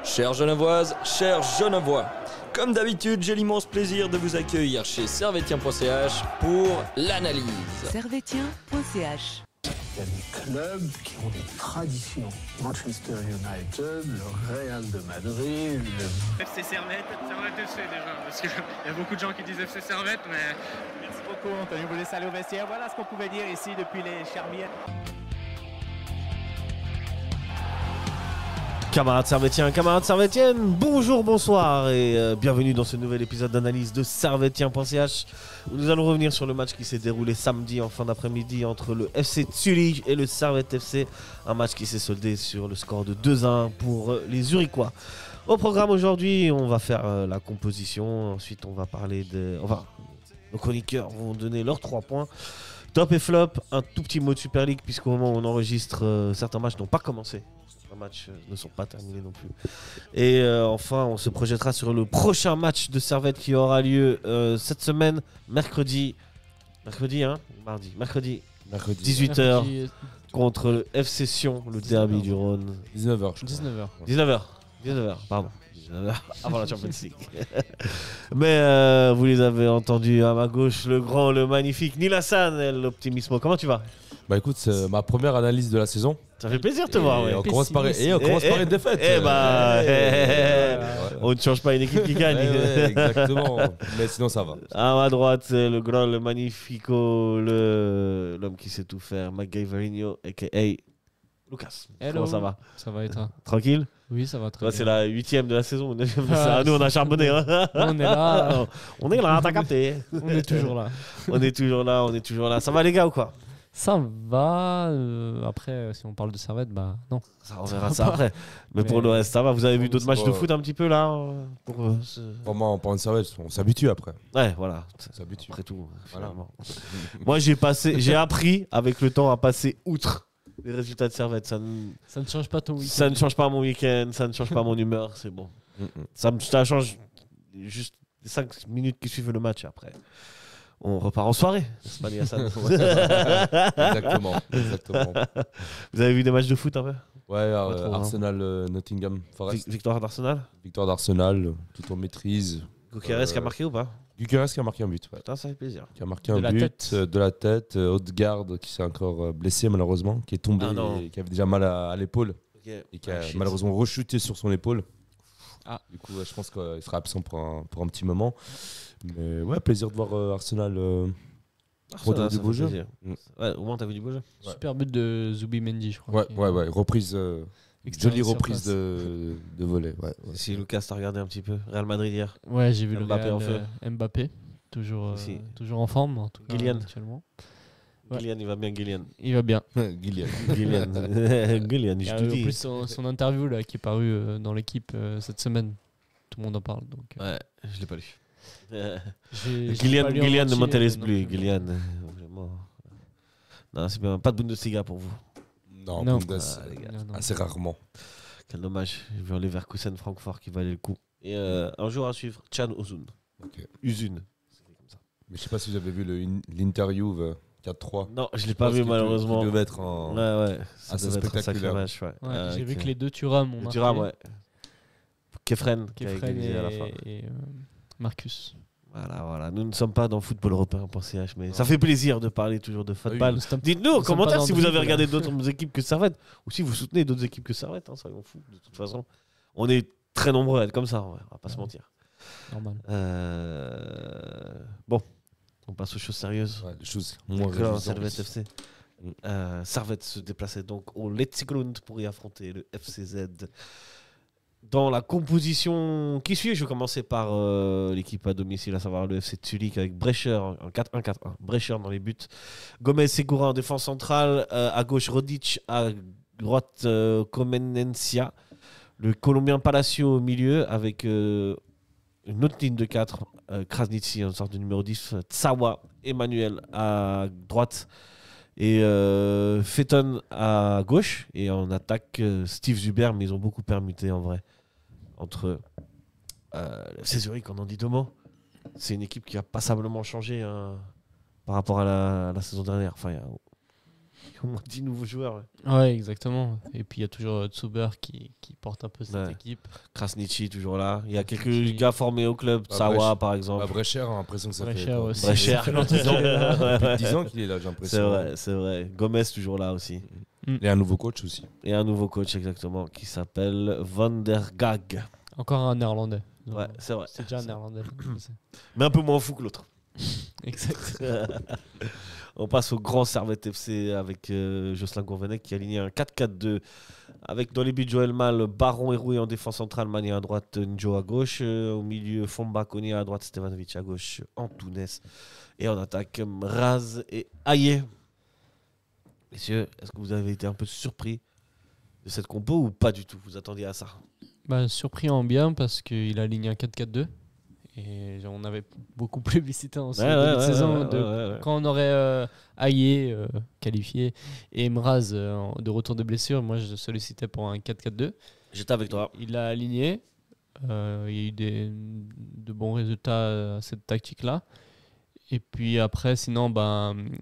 Chères Genevoises, chers Genevois, comme d'habitude, j'ai l'immense plaisir de vous accueillir chez Servetien.ch pour l'analyse. Servetien.ch. Il y a des clubs qui ont des traditions. Manchester United, le Real de Madrid, le... FC Servette FC déjà, parce qu'il y a beaucoup de gens qui disent FC Servette, mais... Merci beaucoup Anthony, vous laissez aller au vestiaire. Voilà ce qu'on pouvait dire ici depuis les Charmières. Camarades Servetiens, camarades Servetiennes, bonjour, bonsoir et bienvenue dans ce nouvel épisode d'analyse de Servetien.ch où nous allons revenir sur le match qui s'est déroulé samedi en fin d'après-midi entre le FC Zurich et le Servette FC. Un match qui s'est soldé sur le score de 2-1 pour les Zurichois. Au programme aujourd'hui, on va faire la composition, ensuite on va parler de... Enfin, nos chroniqueurs vont donner leurs 3 points. Top et flop, un tout petit mot de Super League puisqu'au moment où on enregistre, certains matchs n'ont pas commencé. Les matchs ne sont pas terminés non plus. Et enfin, on se projettera sur le prochain match de Servette qui aura lieu cette semaine, mercredi, mardi, mercredi 18h contre le FC Sion, le derby du Rhône. 19h. 19h, pardon. 19h avant la Champions League. Mais vous les avez entendus à ma gauche, le grand, le magnifique Nilassan, l'optimisme. Comment tu vas? Bah écoute, c'est ma première analyse de la saison. Ça fait plaisir de te voir. Ouais. On commence par une défaite. On ne change pas une équipe qui gagne. Exactement. Mais sinon, ça va. À ma droite, le grand, le magnifico, l'homme qui sait tout faire, MacGyverinho, a.k.a. Lucas. Hello. Comment ça va? Ça va et toi? Tranquille? Oui, ça va très Toi, bien. c'est la 8ème de la saison. Nous, on a charbonné. Hein. On est là. On est là, t'as capté. On est toujours là. On est toujours là. Ça va les gars ou quoi? Ça va. Après, si on parle de Servette, bah non. Ça, on verra ça après. Mais pour le reste, ça va. Vous avez vu d'autres matchs de foot un petit peu là Vraiment, en parlant de Servette, on s'habitue après. Ouais, voilà. On s'habitue. Après tout, Voilà. finalement. Moi, j'ai appris avec le temps à passer outre les résultats de Servette. Ça ne change pas ton week-end. Ça ne change pas mon week-end, ça ne change pas mon humeur, c'est bon. Ça change juste les 5 minutes qui suivent le match après. On repart en soirée, n'est-ce pas, Niassan? Exactement. Vous avez vu des matchs de foot un peu? Ouais, trop, Arsenal, Nottingham Forest. Victoire d'Arsenal? Victoire d'Arsenal, tout en maîtrise. Gyökeres qui a marqué ou pas? Gyökeres qui a marqué un but. Ouais. Putain, ça fait plaisir. Qui a marqué un but de la tête. Odegaard qui s'est encore blessé malheureusement, qui est tombé, et qui avait déjà mal à l'épaule. Okay. Et qui a malheureusement rechuté sur son épaule. Du coup, je pense qu'il sera absent pour un petit moment. Mais ouais, plaisir de voir Arsenal Arsenal, du beau jeu. Ouais, au moins, t'as vu du beau jeu. Super but de Zubimendi, je crois. Ouais. Reprise. Jolie reprise de volley. Ouais. Si Lucas t'a regardé un petit peu. Real Madrid hier. Ouais, j'ai vu Mbappé le en feu. Mbappé. Toujours en forme, en tout cas. Kylian. Actuellement. Kylian, il va bien, Kylian. Il va bien. Kylian, je te dis. En plus, son interview là, qui est paru dans l'équipe cette semaine, tout le monde en parle. Donc, ouais, je l'ai pas lu. Kylian ne m'intéresse plus. Kylian, vraiment. Non, c'est bien. Pas de Bundesliga pour vous. Non, non. Bundes, Non. assez rarement. Quel dommage. J'ai vu en Leverkusen, Francfort qui valait le coup. Et un jour à suivre, Can Özun. Okay. Uzun. Mais je sais pas si vous avez vu l'interview 4-3. Non, je l'ai pas vu malheureusement. Il devait être en... Ouais. Ça assez devait être un sacré spectaculaire. match. Ouais. J'ai vu que les deux Thuram ont marqué. Thuram, ouais. Kefren qui a égalisé à la fin. Et Marcus. Voilà. Nous ne sommes pas dans Football Européen.ch, mais ça fait plaisir de parler toujours de football. Dites-nous en commentaire si vous avez regardé d'autres équipes que Servette ou si vous soutenez d'autres équipes que Servette. Soyons fous, de toute façon. On est très nombreux à être comme ça, on va pas se mentir. Normal. Bon, on passe aux choses sérieuses. Ouais, les choses moins Servette FC. Servette se déplaçait donc au Letzigrund pour y affronter le FCZ. Dans la composition qui suit, je vais commencer par l'équipe à domicile, à savoir le FC Zurich avec Brecher en 4-1-4-1. Brecher dans les buts. Gomez Segura en défense centrale. À gauche, Rodic. À droite, Comenencia. Le Colombien Palacio au milieu avec une autre ligne de 4. Krasniqi en sorte de numéro 10. Tsawa, Emmanuel à droite. Et Fetton à gauche. Et en attaque, Steve Zuber. Mais ils ont beaucoup permuté en vrai. Entre FC Zurich, on en dit 2 mots. C'est une équipe qui a passablement changé par rapport à la saison dernière. Enfin, au moins 10 nouveaux joueurs. Ouais, exactement. Et puis il y a toujours Zuber qui porte un peu cette Ouais. équipe. Krasniqi toujours là. Il y a quelques Krasniqi. gars formés au club. Bah, Sawa Brecher. par exemple. Brecher, j'ai l'impression que ça Brecher fait quoi, aussi. Brecher. Ça fait longtemps qu'il est là. Ouais, plus de ouais. 10 ans qu'il est là, j'ai l'impression. C'est vrai. Gomez toujours là aussi. Et un nouveau coach aussi. Et un nouveau coach exactement qui s'appelle Van der Gag. Encore un néerlandais. Ouais, c'est vrai. C'est déjà un néerlandais. je sais. Mais un peu moins fou que l'autre. Exact. On passe au grand Servette FC avec Jocelyn Gourvenec qui a aligné un 4-4-2 avec dans les buts Joël Mal, Baron et Roué en défense centrale, Mani à droite, Njo à gauche, au milieu Fomba Koné à droite, Stevanovic à gauche, Antunes et en attaque Mraz et Aye. Messieurs, est-ce que vous avez été un peu surpris de cette compo ou pas du tout? Vous attendiez à ça? Surpris en bien parce qu'il a aligné un 4-4-2. Et on avait beaucoup plébiscité en début de saison quand on aurait Aye qualifié et Mraz de retour de blessure. Moi, je sollicitais pour un 4-4-2. J'étais avec toi. Il l'a aligné. Il y a eu de bons résultats à cette tactique-là. Et puis après, sinon,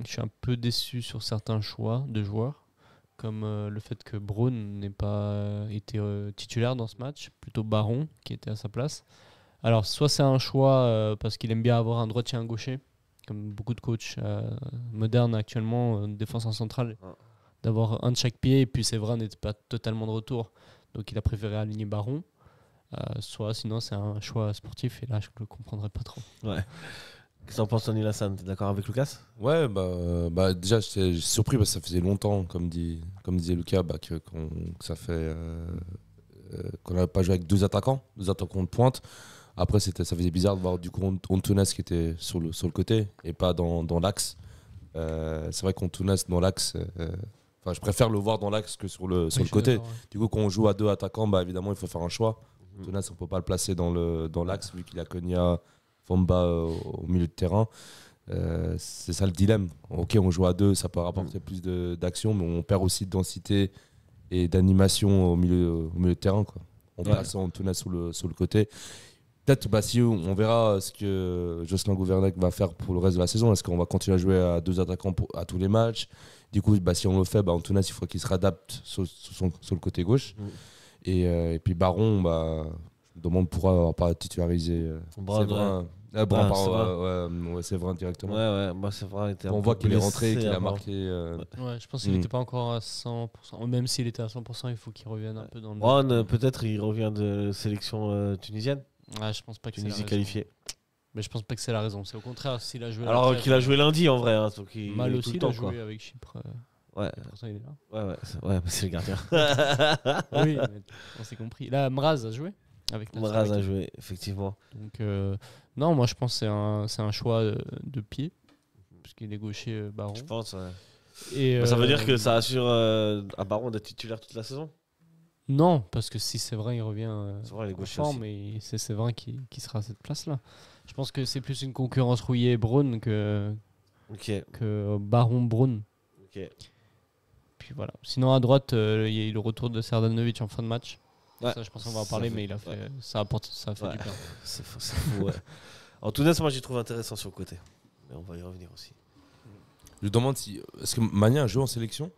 je suis un peu déçu sur certains choix de joueurs, comme le fait que Braun n'ait pas été titulaire dans ce match, plutôt Baron qui était à sa place. Alors, soit c'est un choix parce qu'il aime bien avoir un droitier et un gaucher, comme beaucoup de coachs modernes actuellement, défense en centrale, d'avoir un de chaque pied, et puis Séverin n'était pas totalement de retour, donc il a préféré aligner Baron. Soit sinon c'est un choix sportif, et là je ne le comprendrais pas trop. Ouais. Qu'est-ce que t'en penses, Tony Lassan? T'es d'accord avec Lucas? Ouais, déjà j'étais surpris parce que ça faisait longtemps, comme disait Lucas, que ça fait qu'on n'avait pas joué avec deux attaquants de pointe. Après, ça faisait bizarre de voir du coup Antunes qui était sur le côté et pas dans l'axe. C'est vrai qu'Antunes dans l'axe, je préfère le voir dans l'axe que sur le côté. Ouais. Du coup, quand on joue à deux attaquants, évidemment, il faut faire un choix. Antunes, on ne peut pas le placer dans l'axe vu qu'il a Konya, Fomba au milieu de terrain. C'est ça le dilemme. Ok, on joue à deux, ça peut rapporter plus d'action, mais on perd aussi de densité et d'animation au milieu de terrain, quoi. On place Antunes sur le côté. Peut-être, si on verra ce que Jocelyn Gouvernec va faire pour le reste de la saison. Est-ce qu'on va continuer à jouer à deux attaquants à tous les matchs? Du coup, si on le fait, Antunes, il faut qu'il se réadapte sur le côté gauche. Et puis Baron, je me demande pourquoi pas titulariser Séverin directement. Séverin était on voit qu'il est rentré, qu'il a marqué. Je pense qu'il n'était pas encore à 100%. Même s'il était à 100%, il faut qu'il revienne un peu dans le. Ron, peut-être il revient de sélection tunisienne. Je pense pas que Tunisie qualifiée. Mais je pense pas que c'est la raison. C'est au contraire s'il a joué. Alors qu'il a joué lundi en vrai. Donc Mal aussi, il a joué avec Chypre. Ouais. Pour ça, il est là. Ouais, c'est le gardien. Oui, mais on s'est compris. Là, Mraz a joué. Mraz a joué, effectivement. Donc, non, moi je pense que c'est un choix de pied. Parce qu'il est gaucher, Baron. Je pense, ouais. Et, ça veut dire que ça assure à Baron d'être titulaire toute la saison? Non, parce que si Séverin il revient en forme, et c'est Séverin qui sera à cette place-là. Je pense que c'est plus une concurrence Rouillé-Braun que Baron-Braun. Puis voilà. Sinon à droite, il y a eu le retour de Serdanovic en fin de match. Ouais. Ça, je pense qu'on va en parler, mais ça fait du bien. C'est fou, ouais. En tout cas, moi j'y trouve intéressant sur le côté. Mais on va y revenir aussi. Je demande est-ce que Mania a joué en sélection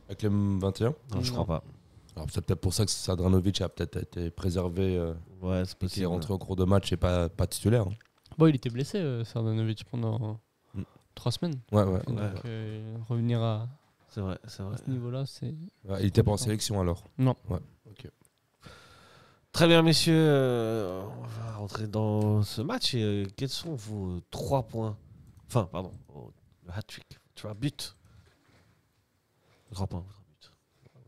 avec les 21? Non, je crois pas. Alors c'est peut-être pour ça que Sadranovic a peut-être été préservé. C'est possible. Il est rentré en cours de match et pas titulaire. Bon, il était blessé, Sadranovic, pendant 3 semaines. Ouais. Donc, revenir à c'est vrai. ce niveau-là, c'est. Ouais, il était pas en sélection alors? Non. Ouais. Ok. Très bien, messieurs. On va rentrer dans ce match. Et, quels sont vos 3 points? Enfin, pardon. Le hat-trick. 3 buts. 3 points.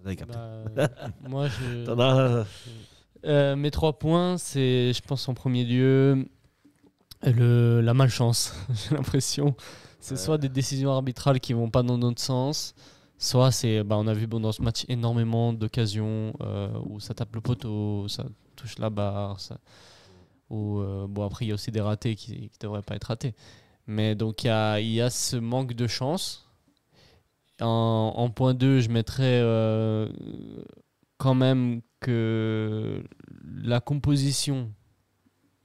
Vous avez capté. Moi, mes 3 points, c'est, je pense, en premier lieu, la malchance. J'ai l'impression. C'est soit des décisions arbitrales qui vont pas dans notre sens, soit c'est, on a vu dans ce match énormément d'occasions où ça tape le poteau, ça touche la barre, après il y a aussi des ratés qui devraient pas être ratés. Mais donc il y a ce manque de chance. En point 2, je mettrais quand même que la composition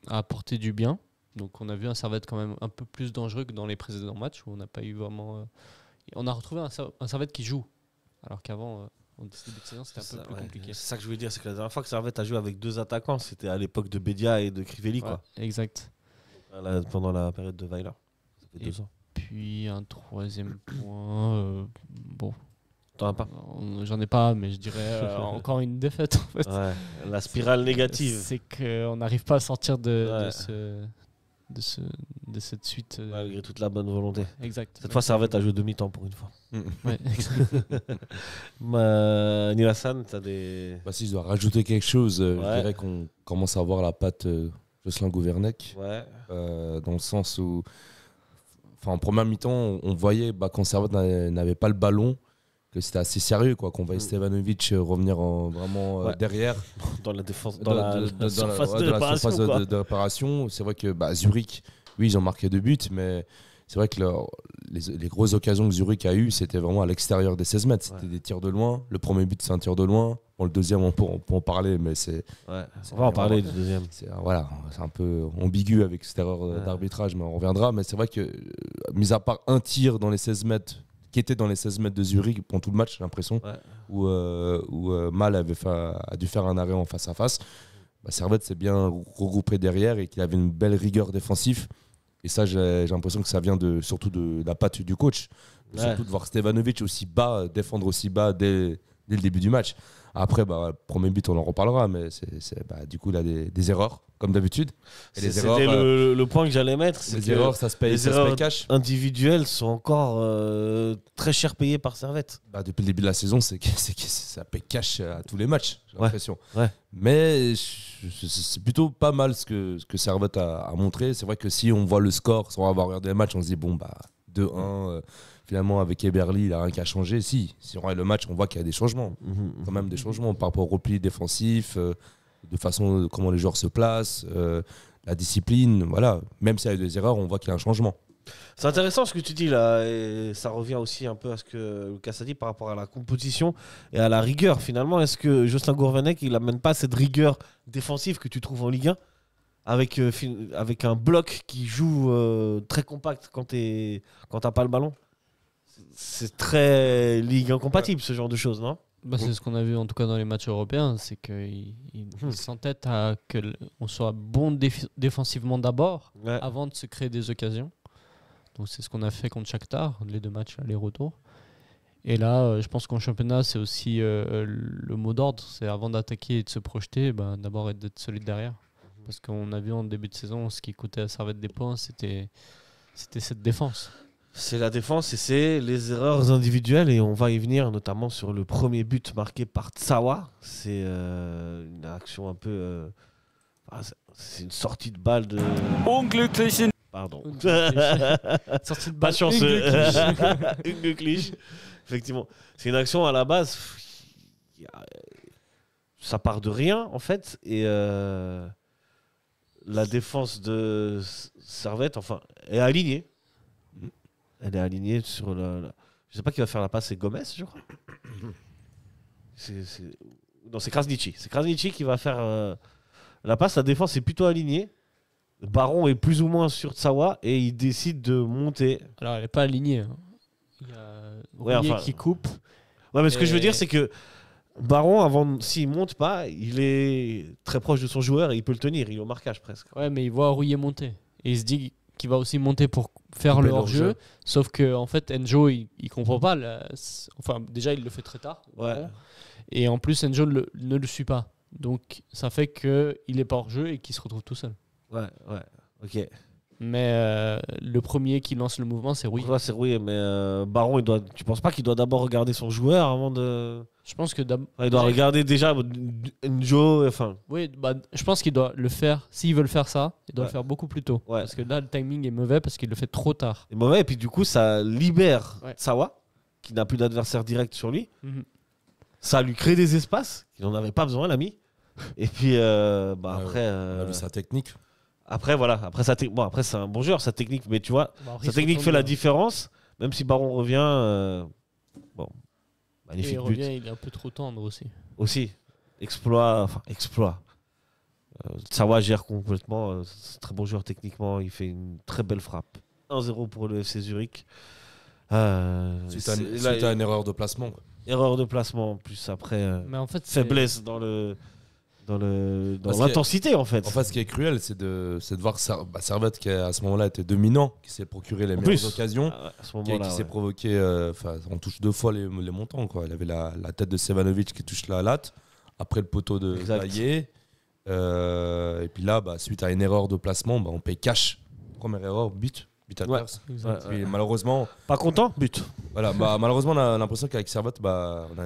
a apporté du bien. Donc on a vu un Servette quand même un peu plus dangereux que dans les précédents matchs où on n'a pas eu vraiment on a retrouvé un Servette qui joue. Alors qu'avant, en début de saison, c'était un peu plus compliqué. C'est ça que je voulais dire, c'est que la dernière fois que Servette a joué avec 2 attaquants, c'était à l'époque de Bédia et de Crivelli, Ouais, quoi. exact. Pendant la période de Weiler. Ça fait Et 2 ans. Puis un troisième point, bon, T'en as pas? j'en ai pas, mais je dirais encore une défaite en fait. Ouais, la spirale négative. C'est qu'on n'arrive pas à sortir de cette suite. Malgré toute la bonne volonté. Exact. Cette fois, Servette a joué demi-temps pour une fois. Ouais, exact. Nilassan, t'as des. Bah, si je dois rajouter quelque chose, Ouais. je dirais qu'on commence à voir la patte Jocelyn Gouvernec. Ouais. Dans le sens où, en première mi-temps, on voyait quand Servette n'avait pas le ballon, que c'était assez sérieux, quoi, qu'on voyait Stevanovic revenir vraiment derrière. Dans la défense, Dans la surface de la réparation. surface quoi. de réparation. C'est vrai que Zurich, oui, ils ont marqué 2 buts, mais c'est vrai que les grosses occasions que Zurich a eues, c'était vraiment à l'extérieur des 16 mètres. C'était des tirs de loin. Le premier but, c'est un tir de loin. Bon, le deuxième, on peut en parler, mais c'est. Ouais. On va en parler du deuxième. C'est un peu ambigu avec cette erreur d'arbitrage, mais on reviendra. Mais c'est vrai que, mis à part un tir dans les 16 mètres, qui était dans les 16 mètres de Zurich pendant tout le match, j'ai l'impression, où Mal a dû faire un arrêt en face à face. Servette s'est bien regroupé derrière et qu'il avait une belle rigueur défensive. Et ça, j'ai l'impression que ça vient surtout de la patte du coach. Surtout de voir Stevanovic aussi bas, défendre aussi bas dès le début du match. Après, premier but, on en reparlera, mais du coup, il a des erreurs, comme d'habitude. Et les erreurs, C'était le point que j'allais mettre. les erreurs, ça se paye, les erreurs cash. individuelles sont encore très cher payées par Servette. Depuis le début de la saison, ça paye cash à tous les matchs, j'ai l'impression. Ouais. Mais c'est plutôt pas mal ce que Servette a montré. C'est vrai que si on voit le score, sans avoir regardé le match, on se dit 2-1. Finalement, avec Eberly, il n'a rien qu'à changer. Si on regarde le match, on voit qu'il y a des changements. Quand même des changements par rapport au repli défensif, de façon comment les joueurs se placent, la discipline. Voilà. Même s'il y a eu des erreurs, on voit qu'il y a un changement. C'est intéressant ce que tu dis là, et ça revient aussi un peu à ce que Lucas a dit par rapport à la composition et à la rigueur. Finalement, est-ce que Jocelyn Gourvenec, il n'amène pas cette rigueur défensive que tu trouves en Ligue 1 avec un bloc qui joue très compact quand t'as pas le ballon? C'est très Ligue 1 compatible ce genre de choses, non? C'est ce qu'on a vu en tout cas dans les matchs européens, c'est qu'il s'entête à qu'on soit bon défensivement d'abord, avant de se créer des occasions. Donc c'est ce qu'on a fait contre Shakhtar, les 2 matchs aller-retour. Et là, je pense qu'en championnat, c'est aussi le mot d'ordre, c'est avant d'attaquer et de se projeter, d'abord d'être solide derrière. Parce qu'on a vu en début de saison, ce qui coûtait à Servette des points, c'était cette défense. C'est la défense et c'est les erreurs individuelles, et on va y venir notamment sur le premier but marqué par Tsawa. C'est une action un peu... c'est une sortie de balle de... Unglücklichen. Pardon. Sortie de Pas balle. chanceux. Unglücklich. Effectivement. C'est une action à la base. Ça part de rien en fait. Et la défense de Servette, est alignée. Elle est alignée sur je sais pas qui va faire la passe, c'est Gomez, je crois. Non, c'est Krasniqi. C'est Krasniqi qui va faire la passe. La défense est plutôt alignée. Baron est plus ou moins sur Tsawa et il décide de monter. Alors, elle n'est pas alignée. Hein. Il y a Rouillet qui coupe. Ouais, mais ce que je veux dire, c'est que Baron, s'il monte pas, il est très proche de son joueur et il peut le tenir. Il est au marquage presque. Ouais, mais il voit Rouillet monter. Et il se dit qu'il va aussi monter pour faire le hors-jeu. Sauf que en fait, Enjo, il comprend pas. Déjà, il le fait très tard. Ouais. Et en plus, Enjo ne le suit pas. Donc, ça fait qu'il est pas hors-jeu et qu'il se retrouve tout seul. Ouais, ok. Mais le premier qui lance le mouvement, c'est Rouillet. Ouais, c'est Rouillet, mais Baron, tu penses pas qu'il doit d'abord regarder son joueur avant de... Je pense que il doit regarder déjà Enjo, Oui, je pense qu'il doit le faire. S'il veut le faire ça, il doit le faire beaucoup plus tôt. Ouais. Parce que là, le timing est mauvais parce qu'il le fait trop tard. C'est mauvais, et puis du coup, ça libère Tsawa, qui n'a plus d'adversaire direct sur lui. Ça lui crée des espaces qu'il n'en avait pas besoin, l'ami. Et puis, après... On a vu sa technique. Après, voilà. Après, c'est un bon joueur, sa technique. Mais tu vois, sa technique fait la différence. Même si Baron revient... magnifique et il but. revient, il est un peu trop tendre aussi. Exploit. Tsawa gère complètement. C'est un très bon joueur techniquement. Il fait une très belle frappe. 1-0 pour le FC Zurich. Suite à une erreur de placement. Erreur de placement, plus après Mais en fait, faiblesse dans l'intensité en fait. En fait, ce qui est cruel, c'est de voir Servette qui à ce moment-là était dominant, qui s'est procuré les meilleures occasions, À ce qui moment-là, s'est provoqué. On touche 2 fois les montants. Quoi. Il avait la tête de Sevanovic qui touche la latte, après le poteau de Payet. Et puis là, suite à une erreur de placement, on paye cash. Première erreur, but adverse. Puis, malheureusement, pas content, but. Voilà, malheureusement, on a l'impression qu'avec Servette,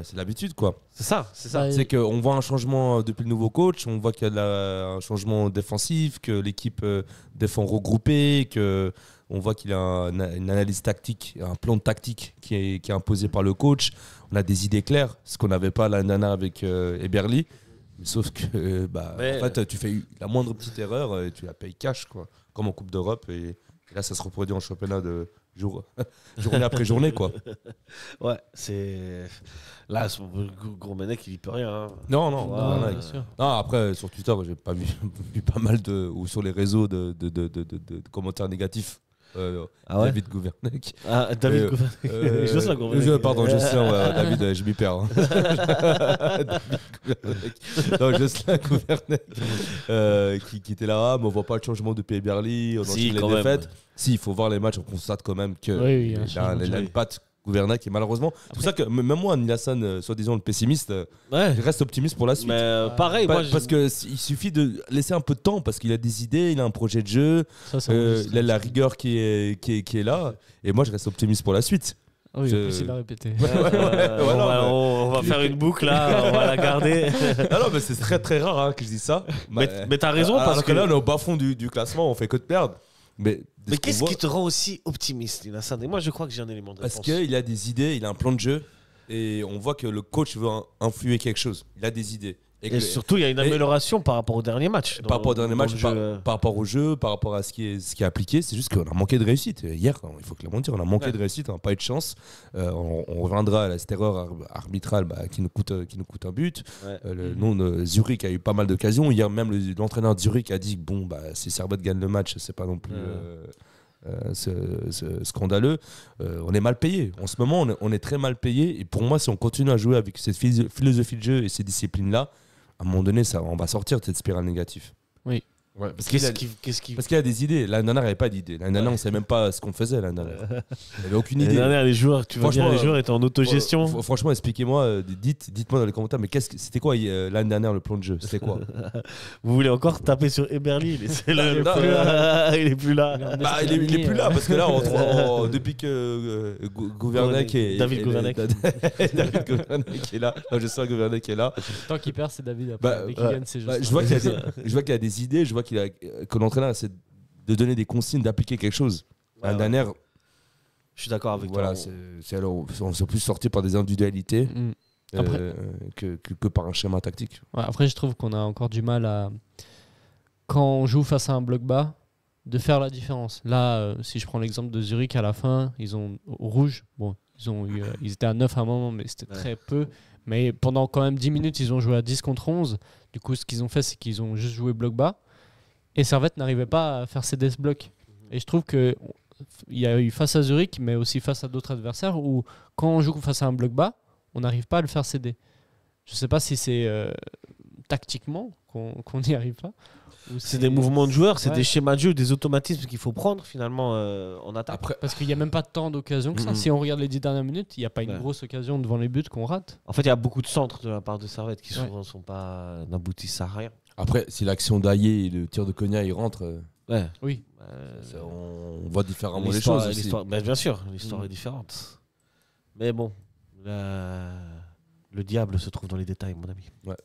c'est l'habitude, quoi. C'est ça. C'est qu'on voit un changement depuis le nouveau coach, on voit qu'il y a un changement défensif, que l'équipe défend regroupée, on voit qu'il y a une analyse tactique, un plan de tactique qui est imposé par le coach. On a des idées claires, ce qu'on n'avait pas l'année dernière avec Eberly. Sauf que en fait, tu fais la moindre petite erreur et tu la payes cash, quoi. Comme en Coupe d'Europe. Et là, ça se reproduit en championnat de journée après journée, quoi. Ouais, c'est. Là, Gourmanek, il n'y peut rien. Hein. Non, bien sûr. Non, après, sur Twitter, j'ai pas vu pas mal ou sur les réseaux de commentaires négatifs. David Gourmanek. David Gourmanek. Jocelyn Gourmanek. Pardon, Jocelyn, David, je m'y perds. Hein. Non, Jocelyn Gourmanek qui était là, mais on voit pas le changement de P. Berly, on enchaîne les défaites. Si, il faut voir les matchs, on constate quand même qu'il a une patte Gourmanek et malheureusement, c'est pour ça que même moi, Nilassan, soi-disant le pessimiste, je reste optimiste pour la suite. Mais pareil, parce qu'il suffit de laisser un peu de temps parce qu'il a des idées, il a un projet de jeu, il a la rigueur qui est là. Et moi, je reste optimiste pour la suite. Oui, possible à répéter. On va faire une boucle là, on va la garder. Non, mais c'est très très rare que je dise ça. Mais t'as raison parce que là, on est au bas fond du classement, on fait que de perdre. Mais qu'est-ce qui te rend aussi optimiste, Nilassan ? Et moi, je crois que j'ai un élément de réponse. Parce qu'il a des idées, il a un plan de jeu et on voit que le coach veut influer quelque chose. Il a des idées. Et surtout, il y a une amélioration par rapport au dernier match. Par rapport au dernier match, par rapport au jeu, par rapport à ce qui est appliqué, c'est juste qu'on a manqué de réussite. Hier, il faut clairement dire, on a manqué de réussite, on n'a pas eu de chance. On reviendra à cette erreur arbitrale qui nous coûte un but. Zurich a eu pas mal d'occasions. Hier, même l'entraîneur de Zurich a dit que si Servette gagne le match, c'est pas non plus scandaleux. On est mal payé. En ce moment, on est très mal payé. Et pour moi, si on continue à jouer avec cette philosophie de jeu et ces disciplines-là, à un moment donné, on va sortir de cette spirale négative. Oui. Ouais, parce qu'il a des idées. L'année dernière, il n'y avait pas d'idées. L'année dernière, on ne savait même pas ce qu'on faisait. L'année dernière. Il n'y avait aucune idée. L'année dernière, les joueurs étaient en autogestion. Franchement, expliquez-moi, dites-moi dans les commentaires, mais c'était quoi l'année dernière le plan de jeu ? C'était quoi ? Vous voulez encore taper sur Eberly ? Il est plus là. Il est plus là parce que là, depuis que Gourmanek et David Gourmanek est là, je sais que Gourmanek est là. Tant qu'il perd, c'est David. Après, qui gagne, c'est juste. Je vois qu'il y a des idées. Je vois que l'entraîneur essaie de donner des consignes, d'appliquer quelque chose. L'année dernière, je suis d'accord avec toi. On s'est plus sorti par des individualités que par un schéma tactique. Ouais, après, je trouve qu'on a encore du mal à, quand on joue face à un bloc bas, de faire la différence. Là, si je prends l'exemple de Zurich, à la fin, ils ont au rouge. Bon, ils étaient à 9 à un moment, mais c'était très peu. Mais pendant quand même 10 minutes, ils ont joué à 10 contre 11. Du coup, ce qu'ils ont fait, c'est qu'ils ont juste joué bloc bas. Et Servette n'arrivait pas à faire céder ce bloc. Et je trouve qu'il y a eu face à Zurich, mais aussi face à d'autres adversaires, où quand on joue face à un bloc bas, on n'arrive pas à le faire céder. Je ne sais pas si c'est tactiquement qu'on n'y arrive pas. C'est des mouvements de joueurs, c'est des schémas de jeu, des automatismes qu'il faut prendre finalement en attaque. Parce qu'il n'y a même pas tant d'occasions que ça. Si on regarde les 10 dernières minutes, il n'y a pas une grosse occasion devant les buts qu'on rate. En fait, il y a beaucoup de centres de la part de Servette qui n'aboutissent à rien. Après, si l'action d'Aillé et le tir de Cognac il rentre, oui. On voit différemment les choses. Bien sûr, l'histoire est différente. Mais bon, le diable se trouve dans les détails, mon ami. Ouais.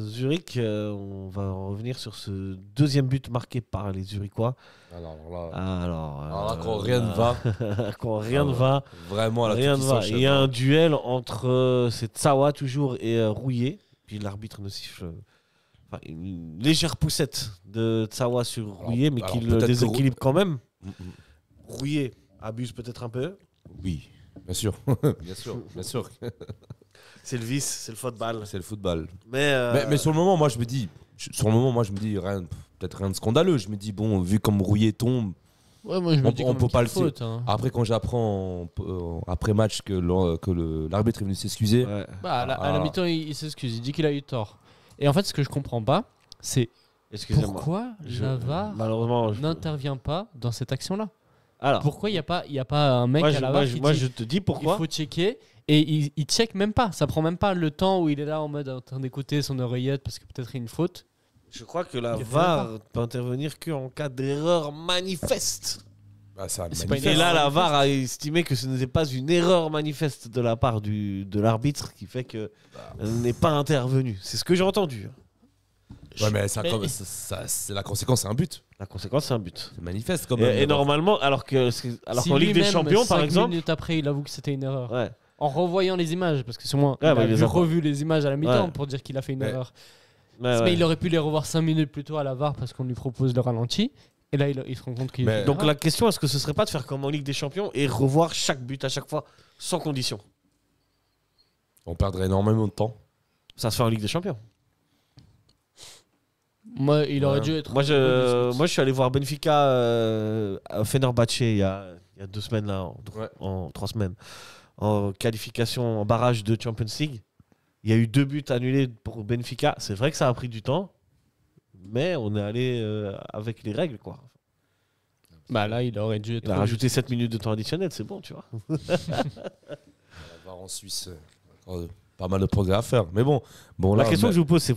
Zurich, on va revenir sur ce deuxième but marqué par les Zurichois. Alors là, quand rien ne va. Quand rien ne va. Vraiment, là, rien ne va. Il y a un duel entre Tsawa toujours et Rouillé. Puis l'arbitre ne siffle. Une légère poussette de Tsawa sur Rouillé, mais qui le déséquilibre quand même. Rouillé abuse peut-être un peu. Oui, bien sûr. bien sûr. C'est le vice, c'est le football. C'est le football. Mais sur le moment, moi, je me dis, peut-être rien de scandaleux. Je me dis, bon, vu comme Rouillé tombe, Ouais, moi je me dis On peut pas le faute. Hein. Après, quand j'apprends après match que l'arbitre est venu s'excuser, Ouais. Bah, à la mi-temps, il s'excuse, il dit qu'il a eu tort. Et en fait, ce que je comprends pas, c'est Excusez-moi. pourquoi la VAR Malheureusement, n'intervient pas dans cette action-là. Alors, Pourquoi il n'y a pas un mec moi, à la VAR qui moi, dit je te dis il pourquoi. faut checker et il check même pas. Ça prend même pas le temps où il est là en mode en train d'écouter son oreillette parce que peut-être il y a une faute. Je crois que la Il fait VAR peut intervenir qu'en cas d'erreur manifeste. bah, ça C'est pas une Et erreur là, la manifeste. VAR a estimé que ce n'était pas une erreur manifeste de la part de l'arbitre qui fait qu'elle n'est pas intervenue. C'est ce que j'ai entendu. Ouais, mais ça, Mais- c'est la conséquence, c'est un but. La conséquence, c'est un but. C'est manifeste quand même. Et normalement, alors Si qu'en Ligue des lui-même, Champions, par 5 exemple. minutes après, il avoue que c'était une erreur. Ouais. En revoyant les images, parce que sûrement, Ouais, il bah, a il les a pas. revu les images à la mi-temps Ouais. pour dire qu'il a fait une Ouais. erreur. Ouais, Mais ouais. il aurait pu les revoir 5 minutes plus tôt à la VAR parce qu'on lui propose le ralenti. Et là, il se rend compte qu'il Mais- fait une Donc erreur. la question, est-ce que ce serait pas de faire comme en Ligue des Champions et revoir chaque but à chaque fois sans condition? On perdrait énormément de temps. Ça se fait en Ligue des Champions. Moi, il aurait Ouais. dû être. Moi, je suis allé voir Benfica à Fenerbahçe il y a 2 semaines, là, en 3 semaines, en qualification, en barrage de Champions League. Il y a eu 2 buts annulés pour Benfica. C'est vrai que ça a pris du temps, mais on est allé avec les règles, quoi. Bah là, il aurait dû être. Il a rajouté 7 minutes de temps additionnel, c'est bon, tu vois. La VAR en Suisse, pas mal de progrès à faire. Mais bon là, La question que je vous pose, c'est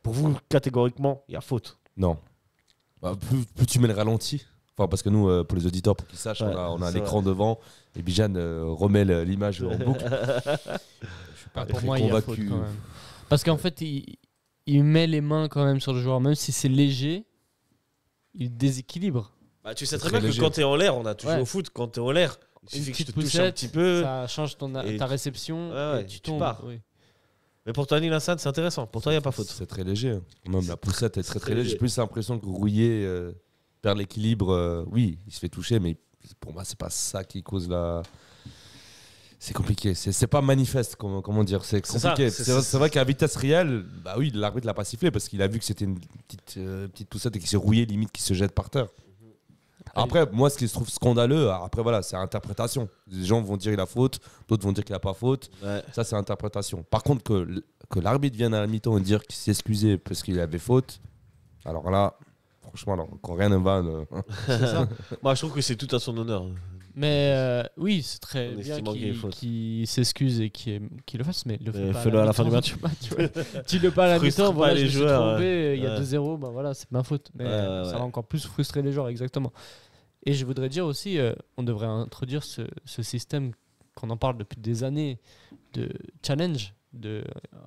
pour vous, catégoriquement, il y a faute. Non. Bah, plus tu mets le ralenti. Enfin, parce que nous, pour les auditeurs, pour qu'ils sachent, Ouais, on a c'est l'écran devant. Et Bijan remet l'image en boucle. Ah, très pour moi, il y a faute convaincu. quand même. Parce qu'en fait, il met les mains quand même sur le joueur, même si c'est léger, il déséquilibre. Bah, tu sais très très bien léger. que quand t'es en l'air, on a toujours Ouais. au foot, quand t'es en l'air, il Une suffit que je petite te touche un poussette, petit peu. Ça change et ta réception. Ouais, ouais, et tu tu tombes. pars. Oui. Mais pour Tony Lassane, c'est intéressant. Pour toi, il n'y a pas faute. C'est très léger. Même la poussette est très très léger. léger. J'ai plus l'impression que Rouillet perd l'équilibre. Oui, il se fait toucher, mais pour moi, c'est pas ça qui cause la. C'est compliqué. C'est pas manifeste, comment dire. C'est C'est ça, compliqué. c'est- C'est vrai qu'à vitesse réelle, bah oui, l'arbitre l'a pas sifflé parce qu'il a vu que c'était une petite poussette et qu'il s'est rouillé, limite qu'il se jette par terre. Après, moi, ce qui se trouve scandaleux, après voilà, c'est interprétation. Les gens vont dire il a faute, d'autres vont dire qu'il a pas faute. Ouais. Ça, c'est interprétation. Par contre, que l'arbitre vienne à la mi-temps et dire qu'il s'est excusé parce qu'il avait faute, alors là, franchement, alors, quand rien ne va. C'est ça. Moi, je trouve que c'est tout à son honneur. Mais oui, c'est très En bien estimant qu'il y ait faute. qu'il s'excuse et qu'il le fasse, mais le fait pas fais-le à la fin du mi-temps. Tu le pas à la Frustre mi-temps, pas voilà, les je me suis joueurs, trompé, il y a ouais. 2-0, bah voilà, c'est ma faute. Mais Ouais, ça ouais. va encore plus frustrer les joueurs, exactement. Et je voudrais dire aussi, on devrait introduire ce système qu'on en parle depuis des années de challenge.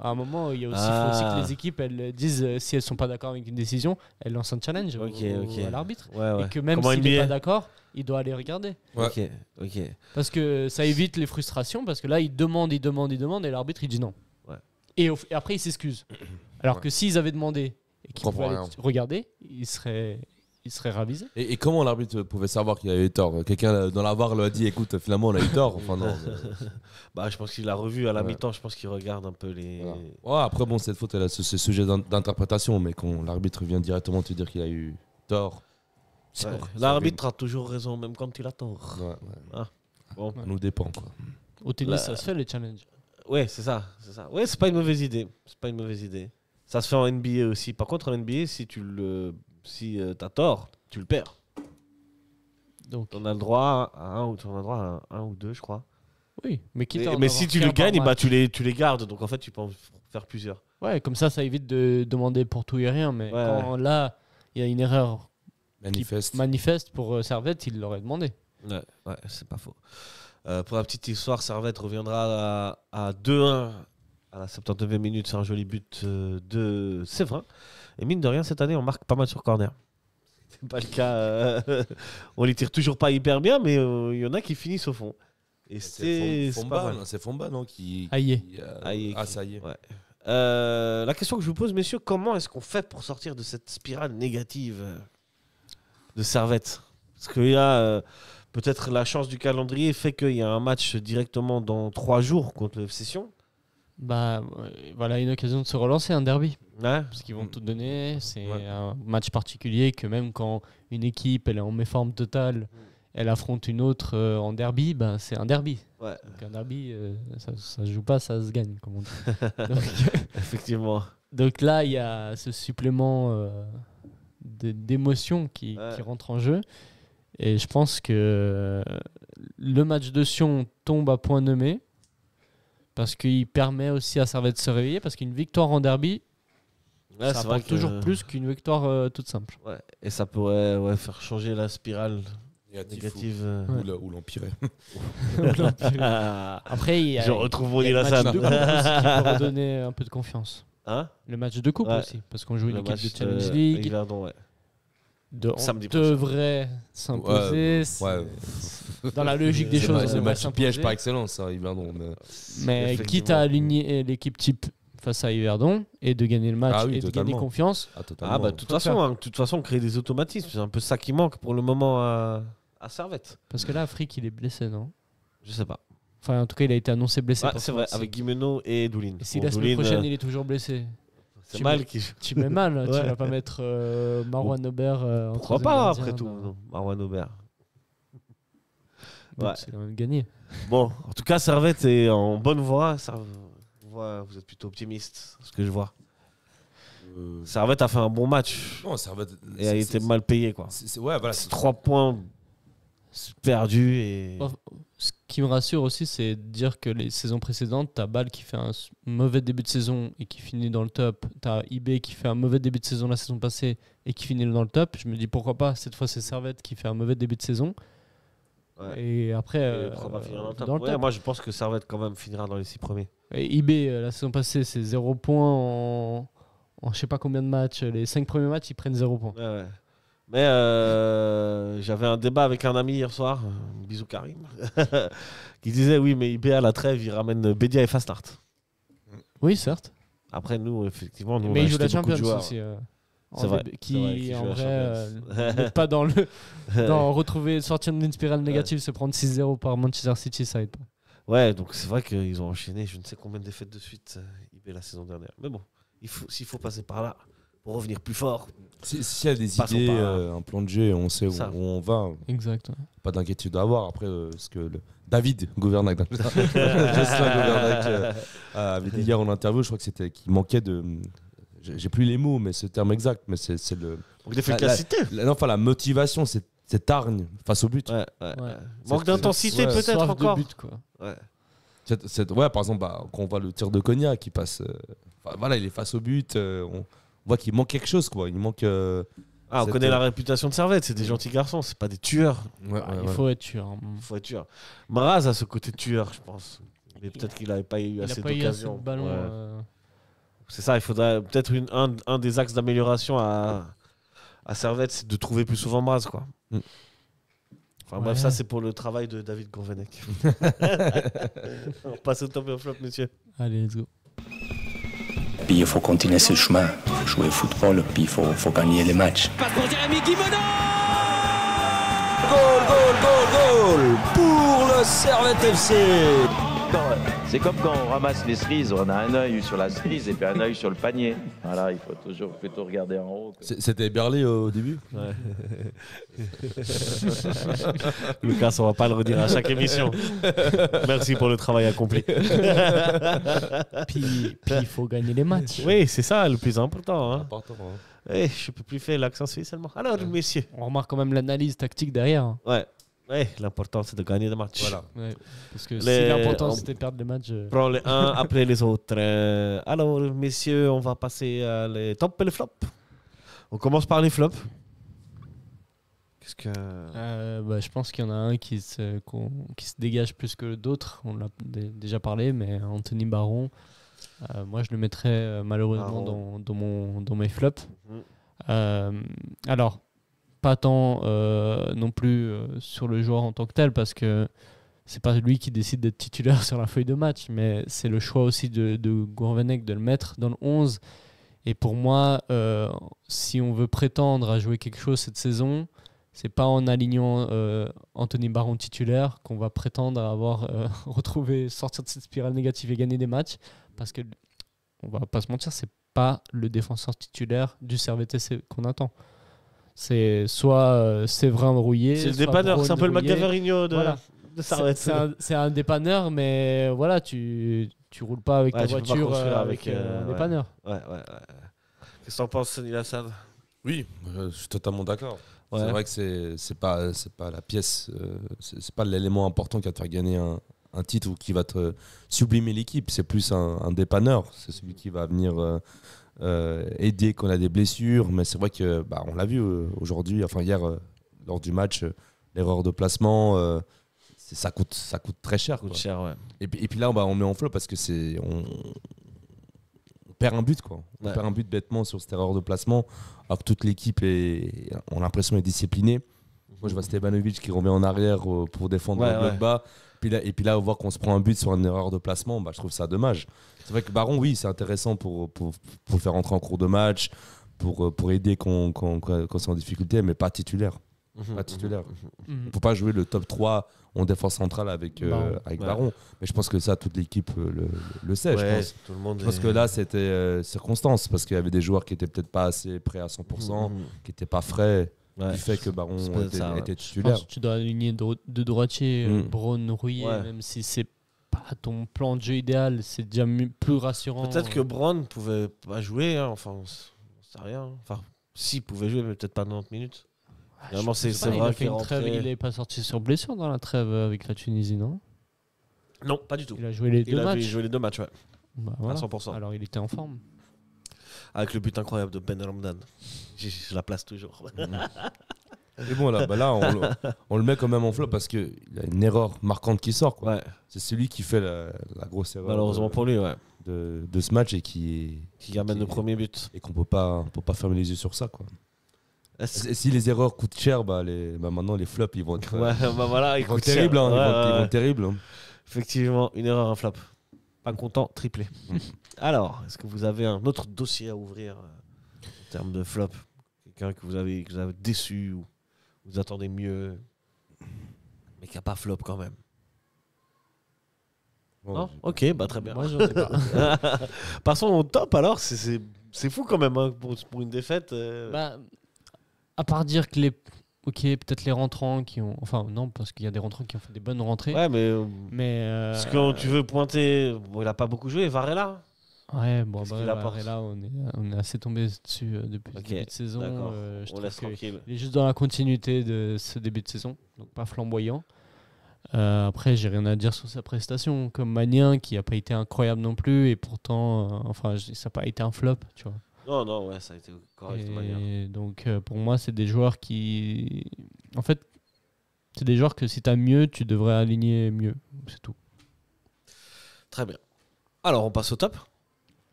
À un moment, il faut aussi que les équipes elles disent si elles sont pas d'accord avec une décision, elles lancent un challenge à l'arbitre. Ouais, Et que même Comment s'il n'est NBA? pas d'accord, il doit aller regarder. Ouais. Ok. Parce que ça évite les frustrations, parce que là, il demande, et l'arbitre, il dit non. Ouais. Et après, il s'excuse. Alors que s'ils avaient demandé et qu'ils comprend pouvaient rien. aller regarder, il serait ravisé. Et comment l'arbitre pouvait savoir qu'il avait eu tort? Quelqu'un dans la VAR lui a dit écoute, finalement, on a eu tort. Enfin, non. Bah, je pense qu'il l'a revu à la Ouais. mi-temps. Je pense qu'il regarde un peu les. Voilà. Ouais, après, bon, cette faute, elle a ce sujet d'interprétation, mais quand l'arbitre vient directement te dire qu'il a eu tort, c'est Ouais. vrai. L'arbitre a toujours raison, même quand il a tort. Ouais, ouais. Bon. Ça nous dépend, quoi. Au tennis, Là- ça se fait les challenges. Ouais, c'est ça. Ouais, c'est pas une mauvaise idée. Ça se fait en NBA aussi. Par contre, en NBA, si t'as tort, tu le perds. Donc, On a le droit à un ou deux, je crois. oui, mais quitte à Mais, en mais avoir si tu qu'un le par gagnes, bah, match. tu les gardes. Donc en fait, tu peux en faire plusieurs. Ouais, comme ça évite de demander pour tout et rien. Mais Ouais, quand là, il y a une erreur Manifeste. manifeste pour Servette, il l'aurait demandé. Ouais, c'est pas faux. Pour la petite histoire, Servette reviendra à 2-1 à la 79e minute. C'est un joli but de Séverin. Et mine de rien, cette année, on marque pas mal sur corner. C'est pas le cas. On les tire toujours pas hyper bien, mais il y en a qui finissent au fond. Et c'est pas Fomba, mal. non, c'est Fomba, non qui, Aïe. Aïe, Ah, ça y est. Ouais. La question que je vous pose, messieurs, comment est-ce qu'on fait pour sortir de cette spirale négative de Servette? Parce qu'il y a peut-être la chance du calendrier fait qu'il y a un match directement dans 3 jours contre le FC Sion. Bah, voilà une occasion de se relancer, un derby. Ouais. Parce qu'ils vont tout donner. C'est Ouais. un match particulier que même quand une équipe elle est en méforme totale, elle affronte une autre en derby, ben, c'est un derby. Ouais. Donc un derby, ça se joue pas, ça se gagne, comme on dit. donc, Effectivement. donc là, il y a ce supplément d'émotion qui rentre en jeu. Et je pense que le match de Sion tombe à point nommé parce qu'il permet aussi à Servette de se réveiller, parce qu'une victoire en derby, Ouais, ça c'est vrai apporte toujours plus qu'une victoire toute simple. Ouais. Et ça pourrait faire changer la spirale négative. Ou l'empirer. Après, il y a, Je retrouve il y a Ronny le match Lassalle. de coupe aussi qui peut redonner un peu de confiance. Hein? Le match de coupe Ouais. aussi, parce qu'on joue une Le équipe match de Challenge League. Yverdon, ouais. On Samedi prochain. devrait s'imposer. Ouais. Dans la logique des C'est choses, le on devrait match piège s'imposer. par excellence, ça, Yverdon. Mais Effectivement. quitte à aligner l'équipe type face à Yverdon et de gagner le match Ah oui, et de gagner totalement. confiance. Ah bah de toute façon, créer des automatismes, c'est un peu ça qui manque pour le moment à Servette. Parce que là, Afrique, il est blessé, non? Je sais pas. Enfin, en tout cas, il a été annoncé blessé. Ouais, pour c'est ce vrai, match-ci. avec Guimeno et Doulin. Et si Bon, la semaine Doulin, prochaine, il est toujours blessé, c'est tu mal mets- qu'il tu mets mal. Ouais. Tu vas pas mettre Marwan Aubert en Pourquoi troisième pas gardien, après tout, non. non, Marwan Aubert. Donc, Ouais. c'est quand même gagné. Bon, en tout cas, Servette est en bonne voie. Vous êtes plutôt optimiste, ce que je vois. Servette a fait un bon match Non, Servette. et a été mal payé, quoi. Ouais, voilà. C'est 3 points perdus et. Bon, ce qui me rassure aussi, c'est de dire que les saisons précédentes, t'as Bâle qui fait un mauvais début de saison et qui finit dans le top. T'as IB qui fait un mauvais début de saison la saison passée et qui finit dans le top. Je me dis pourquoi pas, cette fois c'est Servette qui fait un mauvais début de saison. Ouais. Et après, Et pourquoi pas finir dans le top. dans le Ouais, top. moi, je pense que Servette, quand même, finira dans les 6 premiers. Et IB, la saison passée, c'est 0 points en je sais pas combien de matchs. Les 5 premiers matchs, ils prennent 0 points. Ouais. Mais j'avais un débat avec un ami hier soir, bisous Karim, qui disait oui, mais IB à la trêve, il ramène Bédia et Fastart. Oui, certes. Après, nous, effectivement, nous, on Mais a il joue la acheté beaucoup de Champions joueurs. aussi. C'est vrai, Qui, c'est vrai qu'il joue en la vrai, Champions. n'est pas dans retrouver, sortir d'une spirale négative, se prendre 6-0 par Manchester City, ça aide pas. Ouais, donc c'est vrai qu'ils ont enchaîné je ne sais combien de défaites de suite, IB, la saison dernière. Mais bon, s'il faut passer par là pour revenir plus fort. S'il y a des Passons idées, par là. un plan de jeu, on sait où Ça. on va. Exact. Ouais. Pas d'inquiétude à avoir. Après, ce que David Gouvernac, Jocelyn Gouvernac avait dit hier en interview, je crois que c'était qu'il manquait de. J'ai plus les mots, mais ce terme exact, mais c'est le. Donc d'efficacité. La motivation, cette hargne face au but. Ouais. Ouais. Manque d'intensité ouais, peut-être Soif encore. de but, quoi. Ouais. Ouais, par exemple, quand on voit le tir de Cognac qui passe. Voilà, il est face au but. On voit qu'il manque quelque chose, quoi. Il manque. On Cette- connaît la réputation de Servette, c'est des gentils garçons, c'est pas des tueurs. Il faut être sûr. Il faut être tueur. Maraz a ce côté tueur, je pense. Mais peut-être qu'il n'avait pas eu Il n'a assez pas eu assez d'occasions. de ballon. Ouais. C'est ça, il faudrait peut-être un des axes d'amélioration à Servette, c'est de trouver plus souvent Maraz, quoi. Mm. Enfin bref, Ouais. ça c'est pour le travail de David Gourvenec. On passe au top et au flop, monsieur. Allez, let's go. Puis il faut continuer ce chemin, jouer au football, puis il faut gagner les matchs. Goal pour le Servette FC. C'est comme quand on ramasse les cerises, on a un œil sur la cerise et puis un œil sur le panier. Voilà, il faut toujours plutôt regarder en haut. C'était Berlé au début. Lucas, on va pas le redire à chaque émission. Merci pour le travail accompli. Puis il faut gagner les matchs. Oui, c'est ça le plus important. Hein. Important, hein. Je peux plus faire l'accent suisse seulement. Alors, messieurs. On remarque quand même l'analyse tactique derrière. Hein. Ouais, l'important c'est de gagner des matchs. Voilà. Ouais, parce que Les- si l'important on- c'était de perdre les matchs. Prends les uns après les autres. Alors, messieurs, on va passer à les tops et les flops. On commence par les flops. Qu'est-ce que. Je pense qu'il y en a un qui se dégage plus que d'autres. On l'a déjà parlé, mais Anthony Baron, moi je le mettrais malheureusement dans mes flops. Alors, pas tant non plus sur le joueur en tant que tel, parce que c'est pas lui qui décide d'être titulaire sur la feuille de match, mais c'est le choix aussi de Gourvenec de le mettre dans le 11. Et pour moi, si on veut prétendre à jouer quelque chose cette saison, c'est pas en alignant Anthony Baron titulaire qu'on va prétendre à avoir sortir de cette spirale négative et gagner des matchs, parce que on va pas se mentir, c'est pas le défenseur titulaire du Servette FC qu'on attend. C'est soit Séverin Rouillé, C'est le soit dépanneur, Braun c'est un peu le Rouillé. Magaverigno de, Voilà. de Servette. C'est un dépanneur, mais voilà, tu roules pas avec ta tu peux pas voiture construire avec un ouais. dépanneur. Ouais. Qu'est-ce que t'en penses, Sonny Lassalle? Oui, je suis totalement d'accord. Ouais. C'est vrai que c'est pas la pièce, c'est pas l'élément important qui va te faire gagner un titre ou qui va te sublimer l'équipe. C'est plus un dépanneur. C'est celui qui va venir aider quand on a des blessures. Mais c'est vrai que on l'a vu aujourd'hui, enfin hier, lors du match, l'erreur de placement, ça coûte très cher. Coûte Quoi. cher, ouais. Et puis là, on met en flop parce que on perd un but, quoi. On Ouais. perd un but bêtement sur cette erreur de placement, alors que toute l'équipe on a l'impression est disciplinée. Moi, je vois Stevanovic qui revient en arrière pour défendre le bloc bas. Et puis là, voir qu'on se prend un but sur une erreur de placement, je trouve ça dommage. C'est vrai que Baron, oui, c'est intéressant pour le faire entrer en cours de match, pour aider quand c'est en difficulté, mais pas titulaire. Pas titulaire. Il ne faut pas jouer le top 3 en défense centrale avec Baron. Mais je pense que ça, toute l'équipe le sait. Je pense. Tout le monde Je pense que là, c'était circonstance, parce qu'il y avait des joueurs qui n'étaient peut-être pas assez prêts à 100%, qui n'étaient pas frais, qui fait que Baron était Je titulaire. pense que tu dois aligner deux droitiers, Braun, Rouillé, Ouais. même si c'est pas ton plan de jeu idéal, c'est déjà plus rassurant. Peut-être que Braun pouvait pas jouer, hein. Enfin, on sait rien. Enfin, s'il pouvait jouer, mais peut-être pas 90 minutes. Vraiment, c'est il vrai a fait qu'il est une trêve, rentré. il n'est pas sorti sur blessure dans la trêve avec la Tunisie, non? Non, pas du tout. Il a joué les deux matchs. joué les 2 matchs, ouais. Voilà. À 100%. Alors il était en forme. Avec le but incroyable de Ben Ramdan. Je la place toujours. Et bon, là, on le met quand même en flop parce qu'il y a une erreur marquante qui sort. Quoi. Ouais. C'est celui qui fait la grosse erreur. Malheureusement pour lui, ouais. De ce match et qui amène le premier but. Et qu'on peut pas fermer les yeux sur ça. Quoi. Et si les erreurs coûtent cher, maintenant les flops ils vont être, voilà, ils vont être terribles. Hein, ils vont être terribles. Hein. Effectivement, une erreur, un flop. Pas content, triplé. Alors, est-ce que vous avez un autre dossier à ouvrir en termes de flop? Quelqu'un que vous avez déçu ou vous attendez mieux, mais qui n'a pas flop quand même? Bon, non, ok, très bien. Moi, j'en ai pas. Passons au top alors, c'est fou quand même hein, pour une défaite. À part dire que peut-être les rentrants qui ont... Enfin, non, parce qu'il y a des rentrants qui ont fait des bonnes rentrées. Ouais, mais... Parce que quand tu veux pointer... Bon, il n'a pas beaucoup joué, Varela. Ouais, bon, Varela, on est assez tombé dessus depuis le début de saison. On laisse tranquille. Il est juste dans la continuité de ce début de saison, donc pas flamboyant. Après, j'ai rien à dire sur sa prestation. Comme Magnin, qui n'a pas été incroyable non plus, et pourtant, ça n'a pas été un flop, tu vois. Non, ouais, ça a été correct. Et donc, pour moi, c'est des joueurs qui... En fait, c'est des joueurs que si tu as mieux, tu devrais aligner mieux. C'est tout. Très bien. Alors, on passe au top.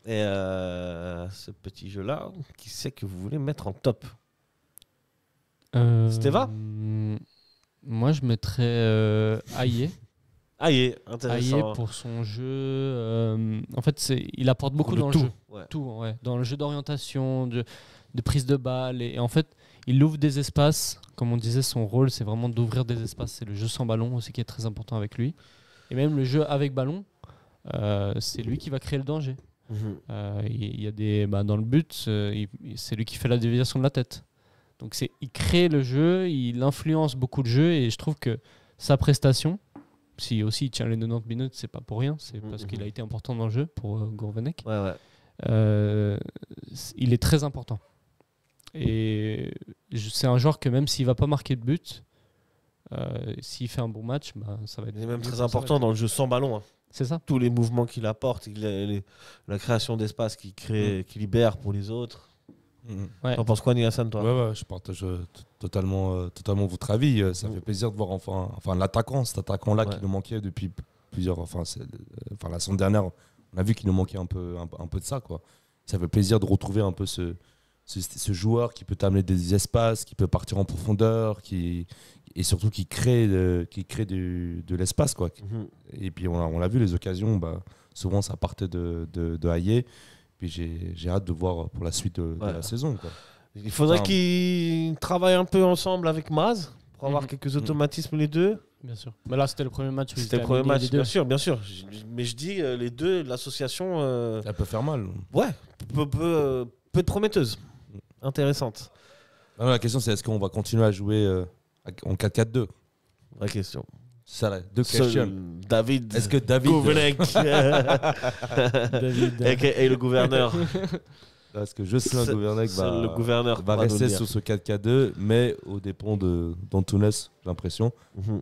Et ce petit jeu-là, qui c'est que vous voulez mettre en top? Steva? Moi, je mettrais Aïe. Aïe, intéressant. Aïe pour son jeu. En fait, il apporte beaucoup dans le jeu. Ouais. Tout, ouais. Dans le jeu d'orientation, de prise de balle. Et en fait, il ouvre des espaces. Comme on disait, son rôle, c'est vraiment d'ouvrir des espaces. C'est le jeu sans ballon aussi qui est très important avec lui. Et même le jeu avec ballon, c'est lui qui va créer le danger. Il y a des, dans le but, c'est lui qui fait la déviation de la tête. Donc il crée le jeu, il influence beaucoup le jeu et je trouve que sa prestation, si aussi il tient les 90 minutes, c'est pas pour rien, c'est parce qu'il a été important dans le jeu pour Gourvenec. Il est très important. Et c'est un joueur que même s'il va pas marquer de but, s'il fait un bon match, ça va être... Il est même très important dans le jeu sans ballon. Hein. C'est ça. Tous les mouvements qu'il apporte, la création d'espace qu'il crée, qu'il libère pour les autres. Ouais. T'en penses quoi, Niassan, toi? Ouais, je partage totalement votre avis. Ça fait plaisir de voir enfin cet attaquant-là qui nous manquait depuis plusieurs... la semaine dernière, on a vu qu'il nous manquait un peu de ça. Quoi. Ça fait plaisir de retrouver un peu ce joueur qui peut t'amener des espaces, qui peut partir en profondeur, et surtout qui crée de l'espace. Quoi. Et puis on l'a vu, les occasions, souvent ça partait de Haye. Puis j'ai hâte de voir pour la suite de la saison. Quoi. Il faudrait qu'ils travaillent un peu ensemble avec Maz pour avoir quelques automatismes les deux. Bien sûr. Mais là, c'était le premier match. C'était le premier match, bien sûr, bien sûr. Mais je dis, les deux, l'association... Elle peut faire mal. Ouais, peut être prometteuse. Intéressante. Non, la question, c'est est-ce qu'on va continuer à jouer en 4-4-2 ? Vraie question. C'est ça, deux questions. David. Est-ce que David Gouvenec David. et le gouverneur. Parce que Jocelyn Gouvenec le gouverneur va rester sur ce 4-4-2, mais au dépend d'Antunes, j'ai l'impression,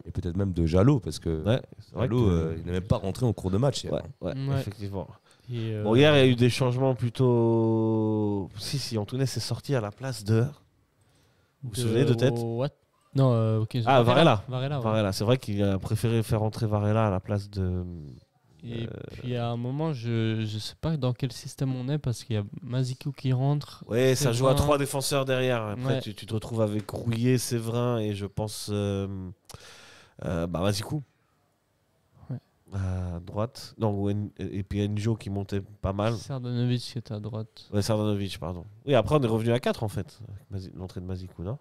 et peut-être même de Jalot, parce que Jalot, il n'est même pas rentré en cours de match hier. Ouais, effectivement. Et Bon, hier, il y a eu des changements plutôt... Si, Antunes est sorti à la place de... Vous vous souvenez de tête? Non, ok. Varela. Varela. C'est vrai qu'il a préféré faire rentrer Varela à la place de... Et puis à un moment, je sais pas dans quel système on est parce qu'il y a Mazikou qui rentre. Ouais, ça joue à Séverin. 3 défenseurs derrière. Après, Ouais. tu te retrouves avec Rouillet, Séverin et je pense Mazikou. Ouais. À droite. Non, et puis Enjo qui montait pas mal. Serdanovic qui était à droite. Ouais, Serdanovic, pardon. Oui, après on est revenu à 4 en fait. L'entrée de Mazikou, non?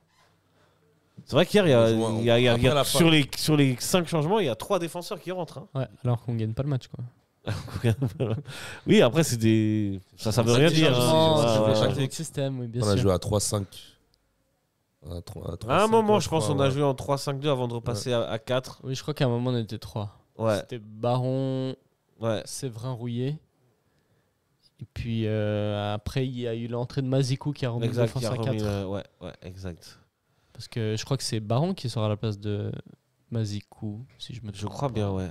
C'est vrai qu'hier, sur les 5 changements, il y a 3 défenseurs qui rentrent. Hein. Ouais, alors qu'on gagne pas le match, quoi. Oui, après, c'est des. Ça veut rien dire. Chaque système, oui, bien sûr. On a joué à 3-5. À un moment, je pense qu'on a joué en 3-5-2 avant de repasser à 4. Oui, je crois qu'à un moment, on était 3. Ouais. C'était Baron, Séverin, Rouillet. Et puis après, il y a eu l'entrée de Mazikou qui a remis le défense à 4. Ouais, exact. Parce que je crois que c'est Baron qui sera à la place de Mazikou, si je me trompe. Je crois bien, ouais.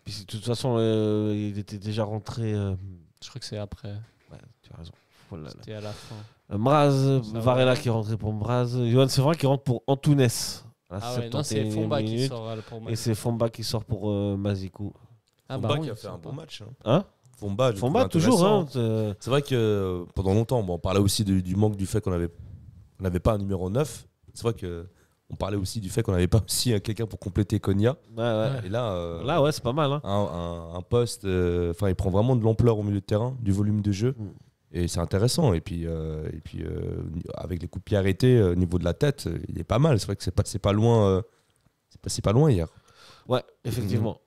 Puis, de toute façon, il était déjà rentré. Je crois que c'est après. Ouais, tu as raison. Oh là là. C'était à la fin. Mraz, Varela qui est rentré pour Mraz. Johan Séverin qui rentre pour Antunes. Non, c'est Fomba qui sort pour Mazikou. Et c'est Fomba qui sort pour Mazikou. Fomba qui a fait un bon match. Hein Fomba toujours. Hein, c'est vrai que pendant longtemps, on parlait aussi du manque du fait qu'on n'avait pas un numéro 9. C'est vrai qu'on parlait aussi du fait qu'on n'avait pas aussi quelqu'un pour compléter Konya. Ouais. Et là, ouais, c'est pas mal. Hein. Un poste, il prend vraiment de l'ampleur au milieu de terrain, du volume de jeu. Et c'est intéressant. Et puis avec les coups de pied arrêtés au niveau de la tête, il est pas mal. C'est vrai que c'est passé pas loin hier. Ouais, effectivement.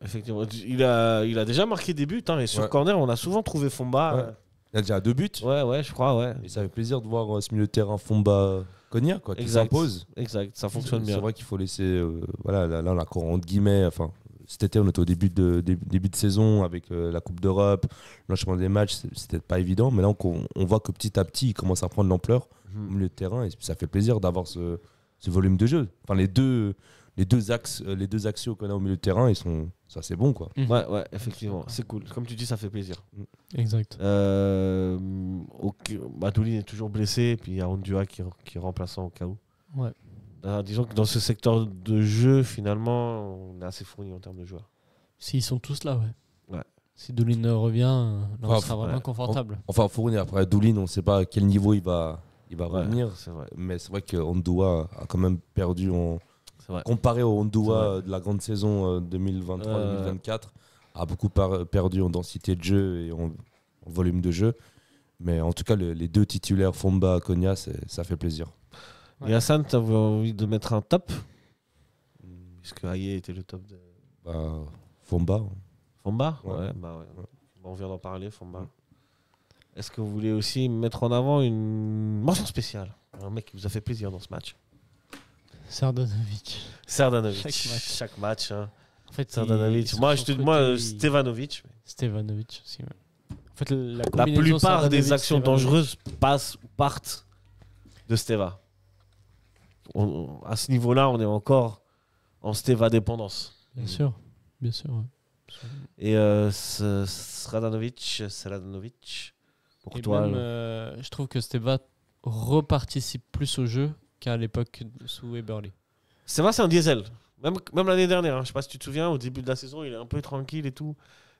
Il a déjà marqué des buts. Hein, et sur corner, on a souvent trouvé Fomba. Il a déjà 2 buts. Ouais, je crois. Ouais. Et ça fait plaisir de voir ce milieu de terrain Fomba Konya qui s'impose. Exact, ça fonctionne bien. C'est vrai qu'il faut laisser. Là, on a encore entre guillemets. Enfin, cet été, on était au début de saison avec la Coupe d'Europe, l'enchaînement des matchs, c'était pas évident. Mais là, on voit que petit à petit, il commence à prendre de l'ampleur au milieu de terrain. Et ça fait plaisir d'avoir ce volume de jeu. Enfin, les deux axiaux qu'on a au milieu de terrain, ça c'est bon quoi. Ouais, effectivement, c'est cool. Comme tu dis, ça fait plaisir. Exact. Doulin est toujours blessé, et puis il y a Ondua qui est remplaçant au cas où. Ouais. Disons que dans ce secteur de jeu, finalement, on est assez fourni en termes de joueurs. S'ils sont tous là, ouais. Si Doulin revient, là, on sera vraiment confortable. Enfin, fourni. Après Doulin, on ne sait pas à quel niveau il va revenir. C'est vrai. Mais c'est vrai que Ondua a quand même perdu comparé au Ondua de la grande saison 2023-2024, a beaucoup perdu en densité de jeu et en volume de jeu. Mais en tout cas, les deux titulaires, Fomba, Konya, ça fait plaisir. Et Hassan, tu as envie de mettre un top puisque Aïe était le top de... Fomba. Fomba ? Ouais. On vient d'en parler, Fomba. Est-ce que vous voulez aussi mettre en avant une mention spéciale ? Un mec qui vous a fait plaisir dans ce match ? Serdanovic. Chaque match. Hein. En fait, Serdanovic. Stevanovic. Stevanovic aussi, ouais. En fait, la plupart des actions dangereuses partent de Steva. À ce niveau-là, on est encore en Steva dépendance. Bien sûr. Ouais. Et Serdanovic, pour toi. Je trouve que Steva reparticipe plus au jeu qu'à l'époque sous Eberle. Steva, c'est un diesel. Même l'année dernière, hein. Je ne sais pas si tu te souviens, au début de la saison, il est un peu tranquille et tout.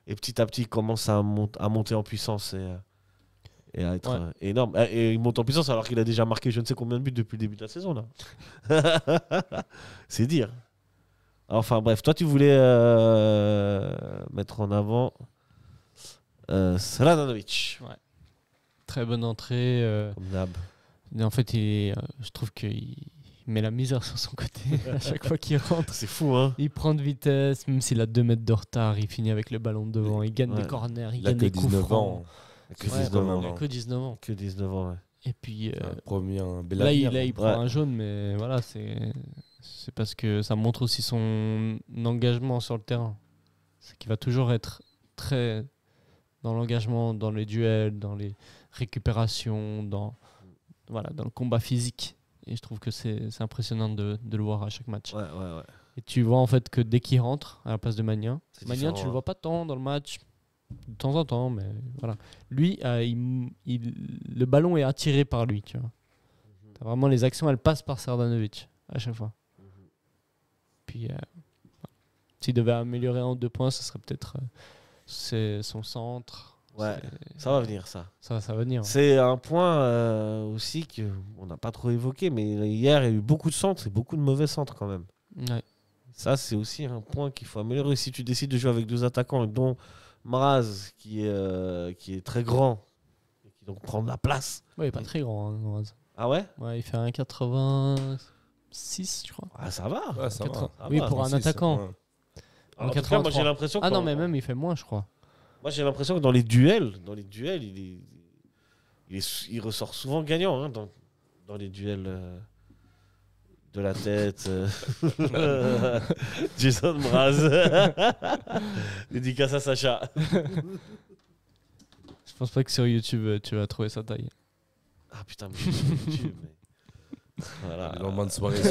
Et petit à petit, il commence à monter en puissance et à être énorme. Et il monte en puissance alors qu'il a déjà marqué je ne sais combien de buts depuis le début de la saison. Là. C'est dire. Enfin bref, toi tu voulais mettre en avant Serdanovic. Ouais. Très bonne entrée. Comme d'hab. En fait, je trouve qu'il il met la misère sur son côté à chaque fois qu'il rentre. C'est fou, hein. Il prend de vitesse, même s'il a 2 mètres de retard, il finit avec le ballon devant, il gagne des corners, il a gagne que des coups 19 francs. ans. Que Ouais, 19 ans. il a que 19 ans. Que 19 ans, ouais. Et puis Un bel là, avenir. il prend un jaune, mais voilà, c'est parce que ça montre aussi son engagement sur le terrain. C'est qu'il va toujours être très dans l'engagement, dans les duels, dans les récupérations, dans le combat physique. Et je trouve que c'est impressionnant de le voir à chaque match. Ouais. Et tu vois en fait que dès qu'il rentre à la place de Magnin, différent, tu le vois pas tant dans le match, de temps en temps, mais voilà. Lui, le ballon est attiré par lui, tu vois. T'as vraiment les actions, elles passent par Sardanovic à chaque fois. Puis, s'il devait améliorer 1 ou 2 points, ce serait peut-être c'est son centre. Ouais, ça va venir, ça. Ça va venir. C'est un point aussi qu'on n'a pas trop évoqué, mais hier, il y a eu beaucoup de centres et beaucoup de mauvais centres quand même. Ouais. Ça, c'est aussi un point qu'il faut améliorer. Si tu décides de jouer avec 2 attaquants, dont Mraz, qui est très grand, et qui donc prend de la place. Ouais, il n'est pas très grand, hein, Mraz. Ah ouais? Ouais, il fait 1,86, je crois. Ah, ça va. Ouais, ça va. Oui, pour un attaquant. Ouais. En tout cas, moi, j'ai l'impression non, mais même, il fait moins, je crois. Moi, j'ai l'impression que dans les duels, il ressort souvent gagnant, hein, dans les duels de la tête. Jason Mraz. Dédicace à Sacha. Je pense pas que sur YouTube, tu vas trouver sa taille. Ah putain, mais sur YouTube, mais... Voilà. Les lendemains de soirée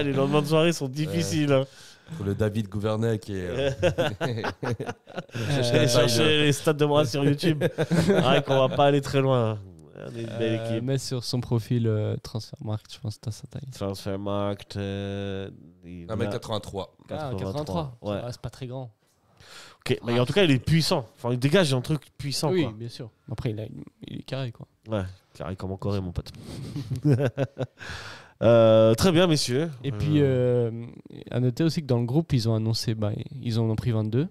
les lendemains de soirée sont difficiles. Hein. Pour le David Gouvernet qui est... chercher les stats de Mraz sur YouTube. Ah, qu'on va pas aller très loin. On est une belle équipe. Mais sur son profil Transfermarkt, je pense que t'as sa taille. Transfermarkt. 1m83. Ah, 83. Ouais. C'est pas très grand. Ok, mais en tout cas, il est puissant. Enfin, il dégage un truc puissant. Oui, quoi. bien sûr. Après, il est carré, quoi. Ouais, carré comme en Corée, mon pote. Très bien, messieurs. Et puis, à noter aussi que dans le groupe, ils ont annoncé, ils en ont pris 22.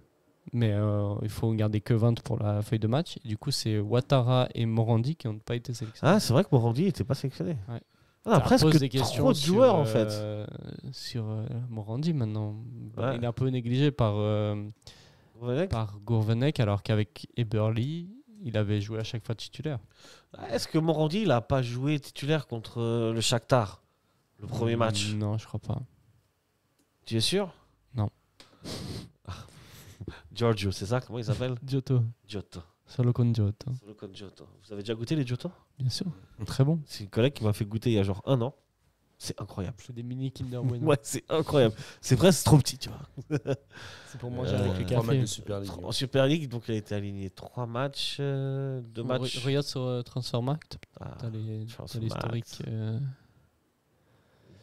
Mais il faut garder que 20 pour la feuille de match. Et du coup, c'est Ouattara et Morandi qui n'ont pas été sélectionnés. Ah, c'est vrai que Morandi n'était pas sélectionné. Ouais. Ah, presque des questions trop de joueurs, en fait. Sur Morandi, maintenant. Ouais. Il est un peu négligé par Gourvenec, alors qu'avec Eberly, il avait joué à chaque fois titulaire. Est-ce que Morandi n'a pas joué titulaire contre le Shakhtar, le premier match? Non, je crois pas. Tu es sûr? Non. Giorgio, c'est ça? Comment il s'appelle? Giotto. Solo con Giotto. Vous avez déjà goûté les Giotto? Bien sûr. Très bon. C'est une collègue qui m'a fait goûter il y a genre 1 an. C'est incroyable. C'est des mini Kinder Bueno. Ouais, c'est incroyable. C'est presque trop petit, tu vois. C'est pour manger avec le 3 matchs café. de Super League. En Super League, donc il a été aligné 3 matchs, 2 matchs. Regarde sur Transfermarkt. Ah, T'as l'historique.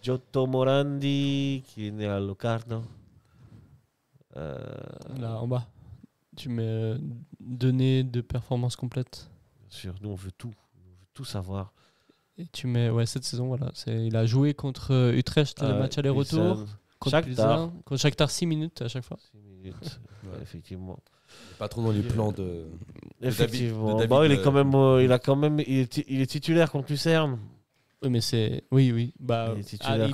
Giotto Morandi, qui est né à Locarno. Là, en bas. Tu mets données de performance complète. Bien sûr, nous on veut tout. On veut tout savoir. Et tu mets, cette saison, voilà. Il a joué contre Utrecht, le match aller-retour. Shakhtar. Contre Shakhtar 6 minutes à chaque fois. 6 minutes, ouais, effectivement. Pas trop dans les plans de... Effectivement. de David, Il est quand même, il est titulaire contre Lucerne. Oui, mais c'est... Oui. Bah, il est titulaire,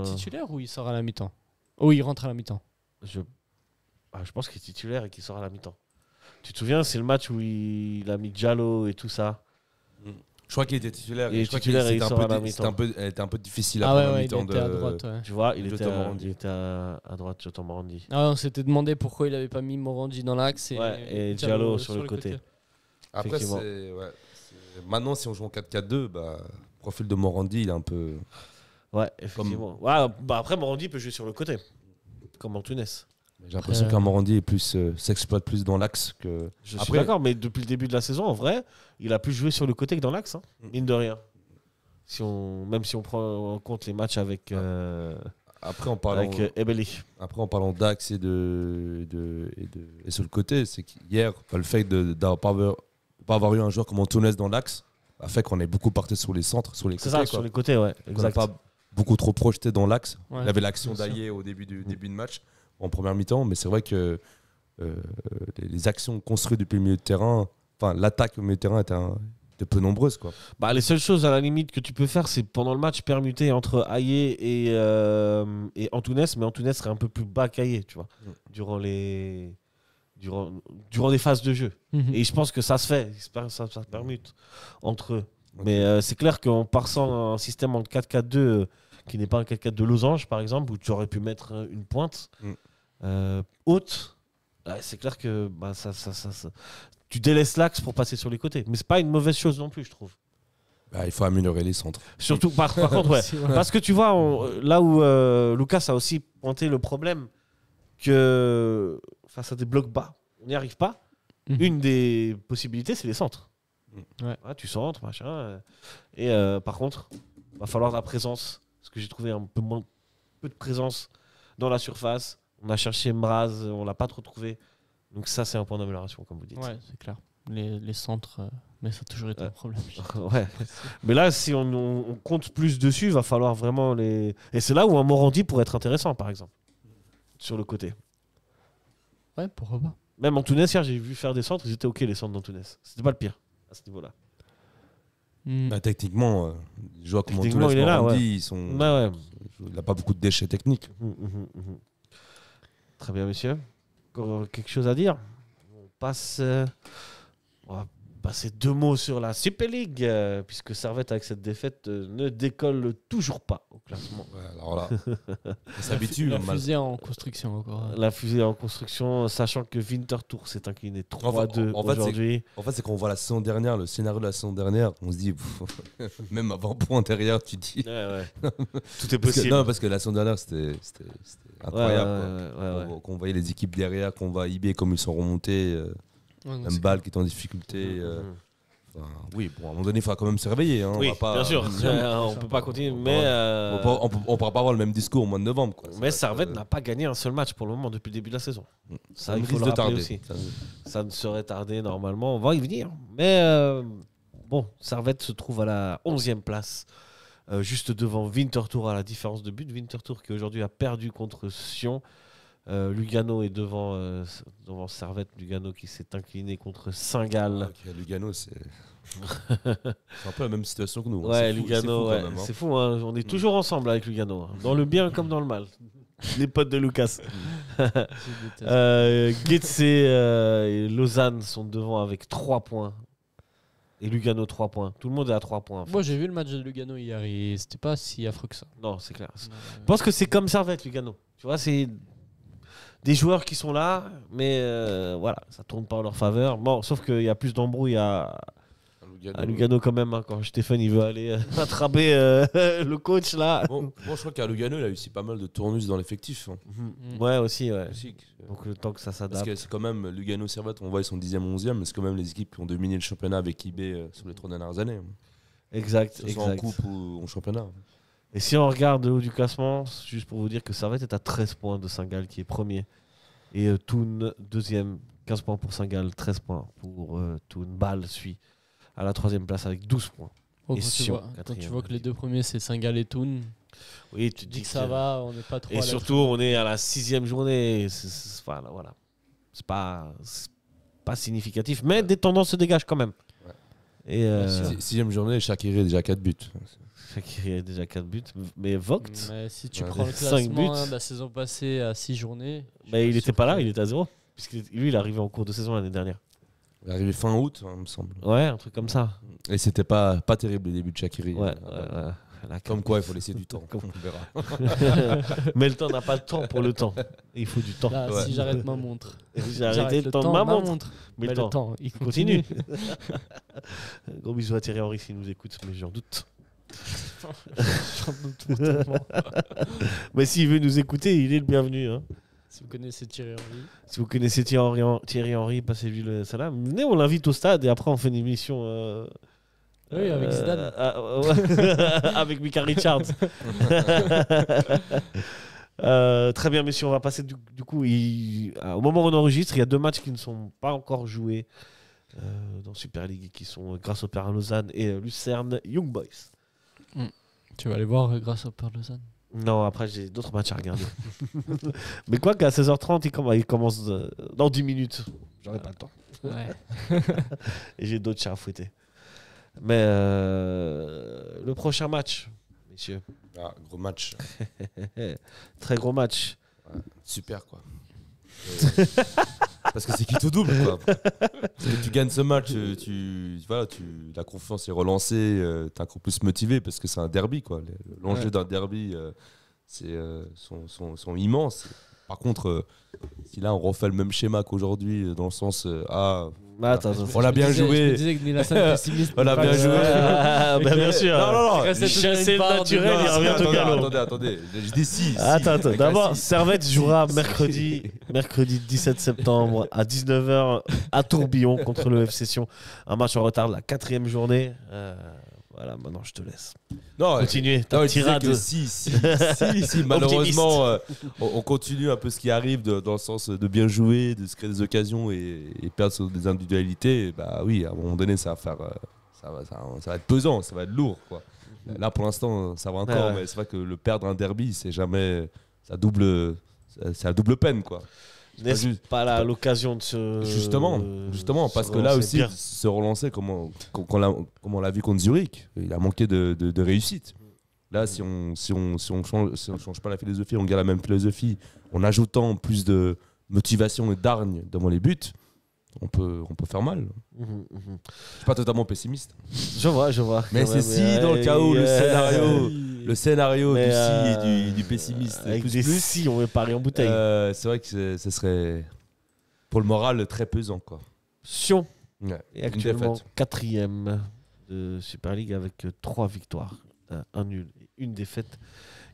titulaire ou il sort à la mi-temps? Oh, il rentre à la mi-temps. Je pense qu'il est titulaire et qu'il sort à la mi-temps. Tu te souviens, c'est le match où il a mis Diallo et tout ça. Je crois qu'il était titulaire. Il est titulaire et il sort à la mi-temps. Elle était un peu difficile à la il mi-temps. était à droite. Ouais. Tu vois, il était à droite, Giotto Morandi. On s'était demandé pourquoi il n'avait pas mis Morandi dans l'axe et Diallo sur le côté. Après, maintenant, si on joue en 4-4-2, le profil de Morandi, il est un peu... Ouais, effectivement. Après, Morandi peut jouer sur le côté, comme en Tunis. J'ai l'impression qu'un Morandi s'exploite plus dans l'axe que... Je suis d'accord, mais depuis le début de la saison, en vrai, il a plus joué sur le côté que dans l'axe, hein, mine de rien. Même si on prend en compte les matchs avec Ebeli. Après, en parlant d'axe et sur le côté, c'est qu'hier, le fait de ne pas avoir eu un joueur comme Antunes dans l'axe a fait qu'on est beaucoup parti sur les centres, sur les côtés. C'est ça, sur les côtés, ouais. On n'a pas beaucoup trop projeté dans l'axe. Ouais, il avait l'action d'Aillé au début de match, en première mi-temps, mais c'est vrai que les actions construites depuis le milieu de terrain, enfin l'attaque au milieu de terrain peu nombreuses, quoi. Bah, les seules choses à la limite que tu peux faire, c'est pendant le match permuter entre Aïe et Antunes, mais Antunes serait un peu plus bas qu'Aïe, tu vois, durant les phases de jeu. Et je pense que ça se fait, ça permute entre eux. Mais c'est clair qu'en passant un système en 4-4-2 qui n'est pas un 4-4 de losange, par exemple, où tu aurais pu mettre une pointe haute, c'est clair que tu délaisses l'axe pour passer sur les côtés. Mais c'est pas une mauvaise chose non plus, je trouve. Bah, il faut améliorer les centres. Surtout, par contre, ouais. Parce que tu vois, là où Lucas a aussi pointé le problème que face à des blocs bas, on n'y arrive pas. Une des possibilités, c'est les centres. Ouais, tu centres, machin. Et par contre, il va falloir de la présence. Parce que j'ai trouvé un peu de présence dans la surface. On a cherché Mraz, on l'a pas trop trouvé. Donc ça, c'est un point d'amélioration, comme vous dites. Ouais, c'est clair. Les centres, mais ça a toujours été un problème. Ouais. Mais là, si on compte plus dessus, il va falloir vraiment les... Et c'est là où un Morandi pourrait être intéressant, par exemple. Sur le côté. Ouais, pourquoi pas. Même Antunes, hier, j'ai vu faire des centres, ils étaient OK, les centres d'Antunes. C'était pas le pire, à ce niveau-là. Bah, techniquement, je vois comment Techniquement, il est là, ouais. ils sont... Il n'a pas beaucoup de déchets techniques. Très bien, monsieur. Encore quelque chose à dire? On va passer 2 mots sur la Super League, puisque Servette, avec cette défaite, ne décolle toujours pas au classement. Ouais, alors là, on s'habitue. La fusée en construction encore. La fusée en construction, sachant que Winterthur s'est incliné 3-2 aujourd'hui. En fait, c'est quand on voit la saison dernière, le scénario de la saison dernière, on se dit, même avant point derrière, tu dis... Ouais. Tout est possible. Parce que la saison dernière, c'était incroyable. Quand on voyait les équipes derrière, qu'on voit IB comme ils sont remontés... Même Bâle qui est en difficulté. Oui, bon, à un moment donné, il faudra quand même se réveiller. Hein. Oui, on va pas, bien sûr. On ne peut pas continuer. Mais on ne pourra pas avoir le même discours au mois de novembre. Quoi. Mais Servette n'a pas gagné un seul match pour le moment depuis le début de la saison. Ça il faut le rappeler aussi. Ça ne serait tardé normalement. On va y venir. Mais bon, Servette se trouve à la 11e place. Juste devant Winterthur à la différence de but. Winterthur qui aujourd'hui a perdu contre Sion. Lugano est devant Servette. Lugano qui s'est incliné contre Saint-Gall. Lugano, c'est un peu la même situation que nous. Ouais, Lugano, c'est fou. Hein. On est toujours ensemble avec Lugano, hein. Dans le bien comme dans le mal. Les potes de Lucas. Getse et Lausanne sont devant avec 3 points. Et Lugano 3 points. Tout le monde est à 3 points. En fait. Moi, j'ai vu le match de Lugano hier et c'était pas si affreux que ça. Non, c'est clair. Je pense que c'est comme Servette, Lugano. Tu vois, c'est des joueurs qui sont là, mais voilà, ça tourne pas en leur faveur. Bon, sauf qu'il y a plus d'embrouilles à Lugano quand même. Hein, quand Stéphane il veut aller attraper le coach là. Bon, je crois qu'à Lugano, il a eu aussi pas mal de tournus dans l'effectif. Hein. Ouais, aussi. Donc le temps que ça s'adapte. Parce que c'est quand même Lugano Servette, on voit ils sont 10e, 11e, mais c'est quand même les équipes qui ont dominé le championnat avec IB sur les 3 dernières années. Exact. En coupe ou en championnat. Et si on regarde le haut du classement, juste pour vous dire que Servette est à 13 points de Saint-Gall qui est premier. Et Thun, deuxième, 15 points pour Saint-Gall, 13 points pour Thun. Bâle suit à la 3e place avec 12 points. Oh, et quand tu vois que les 2 premiers, c'est Saint-Gall et Thun, oui, tu dis que ça va, on n'est pas trop. Et surtout, on est à la 6e journée. Voilà. C'est pas significatif, mais des tendances se dégagent quand même. Ouais. Et 6e journée, Shaqiri a déjà 4 buts. Shaqiri a déjà 4 buts, mais Vogt. Mais si tu prends le classement de la saison passée à 6 journées. Mais il n'était pas là, il était à 0. Puisque lui, il est arrivé en cours de saison l'année dernière. Il est arrivé fin août, il me semble. Ouais, un truc comme ça. Et c'était pas terrible le début de Shaqiri. Ouais. Comme quoi, il faut laisser du temps. On verra. Mais le temps n'a pas le temps pour le temps. Il faut du temps. Là, si j'arrête ma montre. J'ai arrêté le temps de ma montre. Mais le temps, il continue. Gros bisous à Thierry Henry s'il nous écoute, mais j'en doute. J'en doute totalement. Mais s'il veut nous écouter, il est le bienvenu. Hein. Si vous connaissez Thierry Henry. Si vous connaissez Thierry Henry, passez-lui le salam. Venez, on l'invite au stade et après on fait une émission. Oui, avec Zidane. Avec Mika Richards. Très bien, messieurs, on va passer du coup. Au moment où on enregistre, il y a 2 matchs qui ne sont pas encore joués dans Super League, qui sont grâce au Père Lausanne et Lucerne Young Boys. Tu vas aller voir grâce au Père Lausanne? Non, après j'ai d'autres matchs à regarder. Mais quoi qu'à 16h30, il commence dans 10 minutes. J'aurai pas le temps. Ouais. Et j'ai d'autres chats à fouetter. Mais le prochain match, messieurs. Ah, gros match. Très gros match. Ouais, super, quoi. Parce que c'est qui tout double, quoi. Parce que tu gagnes ce match, la confiance est relancée, t'es encore plus motivé parce que c'est un derby, quoi. L'enjeu d'un derby, sont immenses. Par contre, si là on refait le même schéma qu'aujourd'hui, dans le sens on l'a bien joué. Je disais que Nilassan est pessimiste. On l'a bien joué. Bien sûr. Non. Chasser le naturel, il revient au galop. Attendez. Je dis si. Attends. D'abord, Servette jouera mercredi 17 septembre à 19h à Tourbillon contre le FC Sion. Un match en retard de la 4e journée. Voilà, maintenant je te laisse. Continuez ta tirade. Si, malheureusement, on continue un peu ce qui arrive dans le sens de bien jouer, de se créer des occasions et perdre sur des individualités. Bah oui, à un moment donné, ça va être pesant, ça va être lourd, quoi. Là, pour l'instant, ça va encore, mais c'est vrai que le perdre un derby, c'est jamais. C'est la double peine, quoi. N'est-ce pas là l'occasion de se. Justement, parce que là aussi, se relancer, comme on l'a vu contre Zurich, il a manqué de réussite. Là, si on change pas la philosophie, on garde la même philosophie, en ajoutant plus de motivation et d'hargne devant les buts, on peut faire mal. Je suis pas totalement pessimiste. Je vois. Mais c'est si dans le cas où le scénario du si et du pessimiste avec plus des plus, si, on veut parier en bouteille. c'est vrai que ce serait pour le moral très pesant, quoi. Sion est actuellement 4e de Super League avec 3 victoires, un nul et une défaite.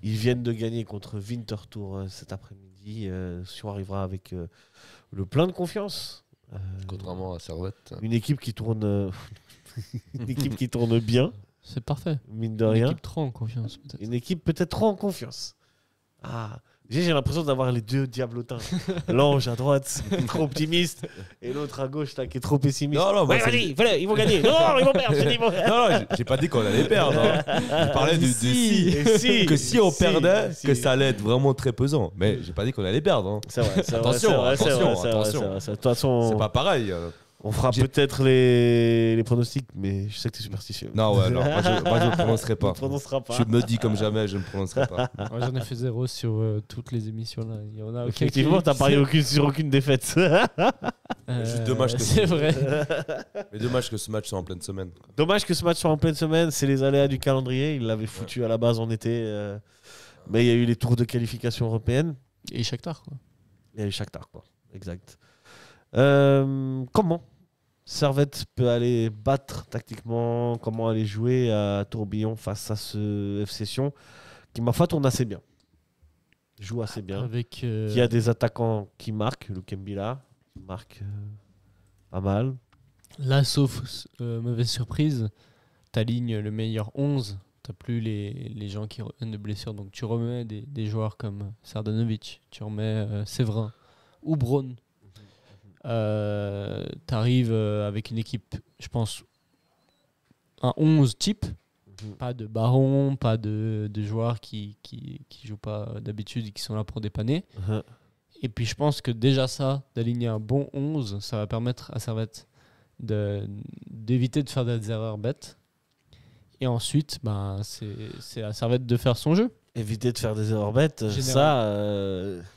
Ils viennent de gagner contre Winterthur cet après-midi. Sion arrivera avec le plein de confiance. Contrairement à Servette. Une équipe qui tourne bien. C'est parfait. Mine de rien. Une équipe trop en confiance, peut-être. Une équipe peut-être trop en confiance. J'ai l'impression d'avoir les deux diablotins. L'ange à droite, trop optimiste, et l'autre à gauche là, qui est trop pessimiste. Non, vas-y, ils vont gagner. Non, ils vont perdre. Non, j'ai pas dit qu'on allait perdre. Je parlais de si. Que si on perdait, que ça allait être vraiment très pesant. Mais j'ai pas dit qu'on allait perdre. C'est vrai. Attention. De toute façon, c'est pas pareil. On fera peut-être les pronostics, mais je sais que tu es superstitieux. Non, moi je ne prononcerai pas. pas. Je me dis comme jamais, je ne prononcerai pas. Moi, j'en ai fait 0 sur toutes les émissions là. Il y en a effectivement, tu n'as parié sur aucune défaite. Juste dommage que c'est vrai. Mais dommage que ce match soit en pleine semaine. Dommage que ce match soit en pleine semaine, c'est les aléas du calendrier. Il l'avait foutu à la base en été. Mais il y a eu les tours de qualification européenne. Et Shakhtar, quoi. Il y a eu Shakhtar, quoi. Exact. Comment Servette peut aller battre tactiquement, comment aller jouer à Tourbillon face à ce FC Sion qui, ma foi, tourne assez bien. Joue assez bien. Qui a des attaquants qui marquent. Lukembila marque pas mal. Là, sauf mauvaise surprise, t'alignes le meilleur 11. T'as plus les gens qui reviennent de blessures. Donc tu remets des joueurs comme Sardanovic, tu remets Séverin ou Braun. T'arrives avec une équipe, je pense, un 11 type, pas de baron, pas de joueurs qui jouent pas d'habitude et qui sont là pour dépanner. Et puis je pense que déjà ça, d'aligner un bon 11, ça va permettre à Servette d'éviter de faire des erreurs bêtes. Et ensuite, c'est à Servette de faire son jeu. Éviter de faire des erreurs bêtes,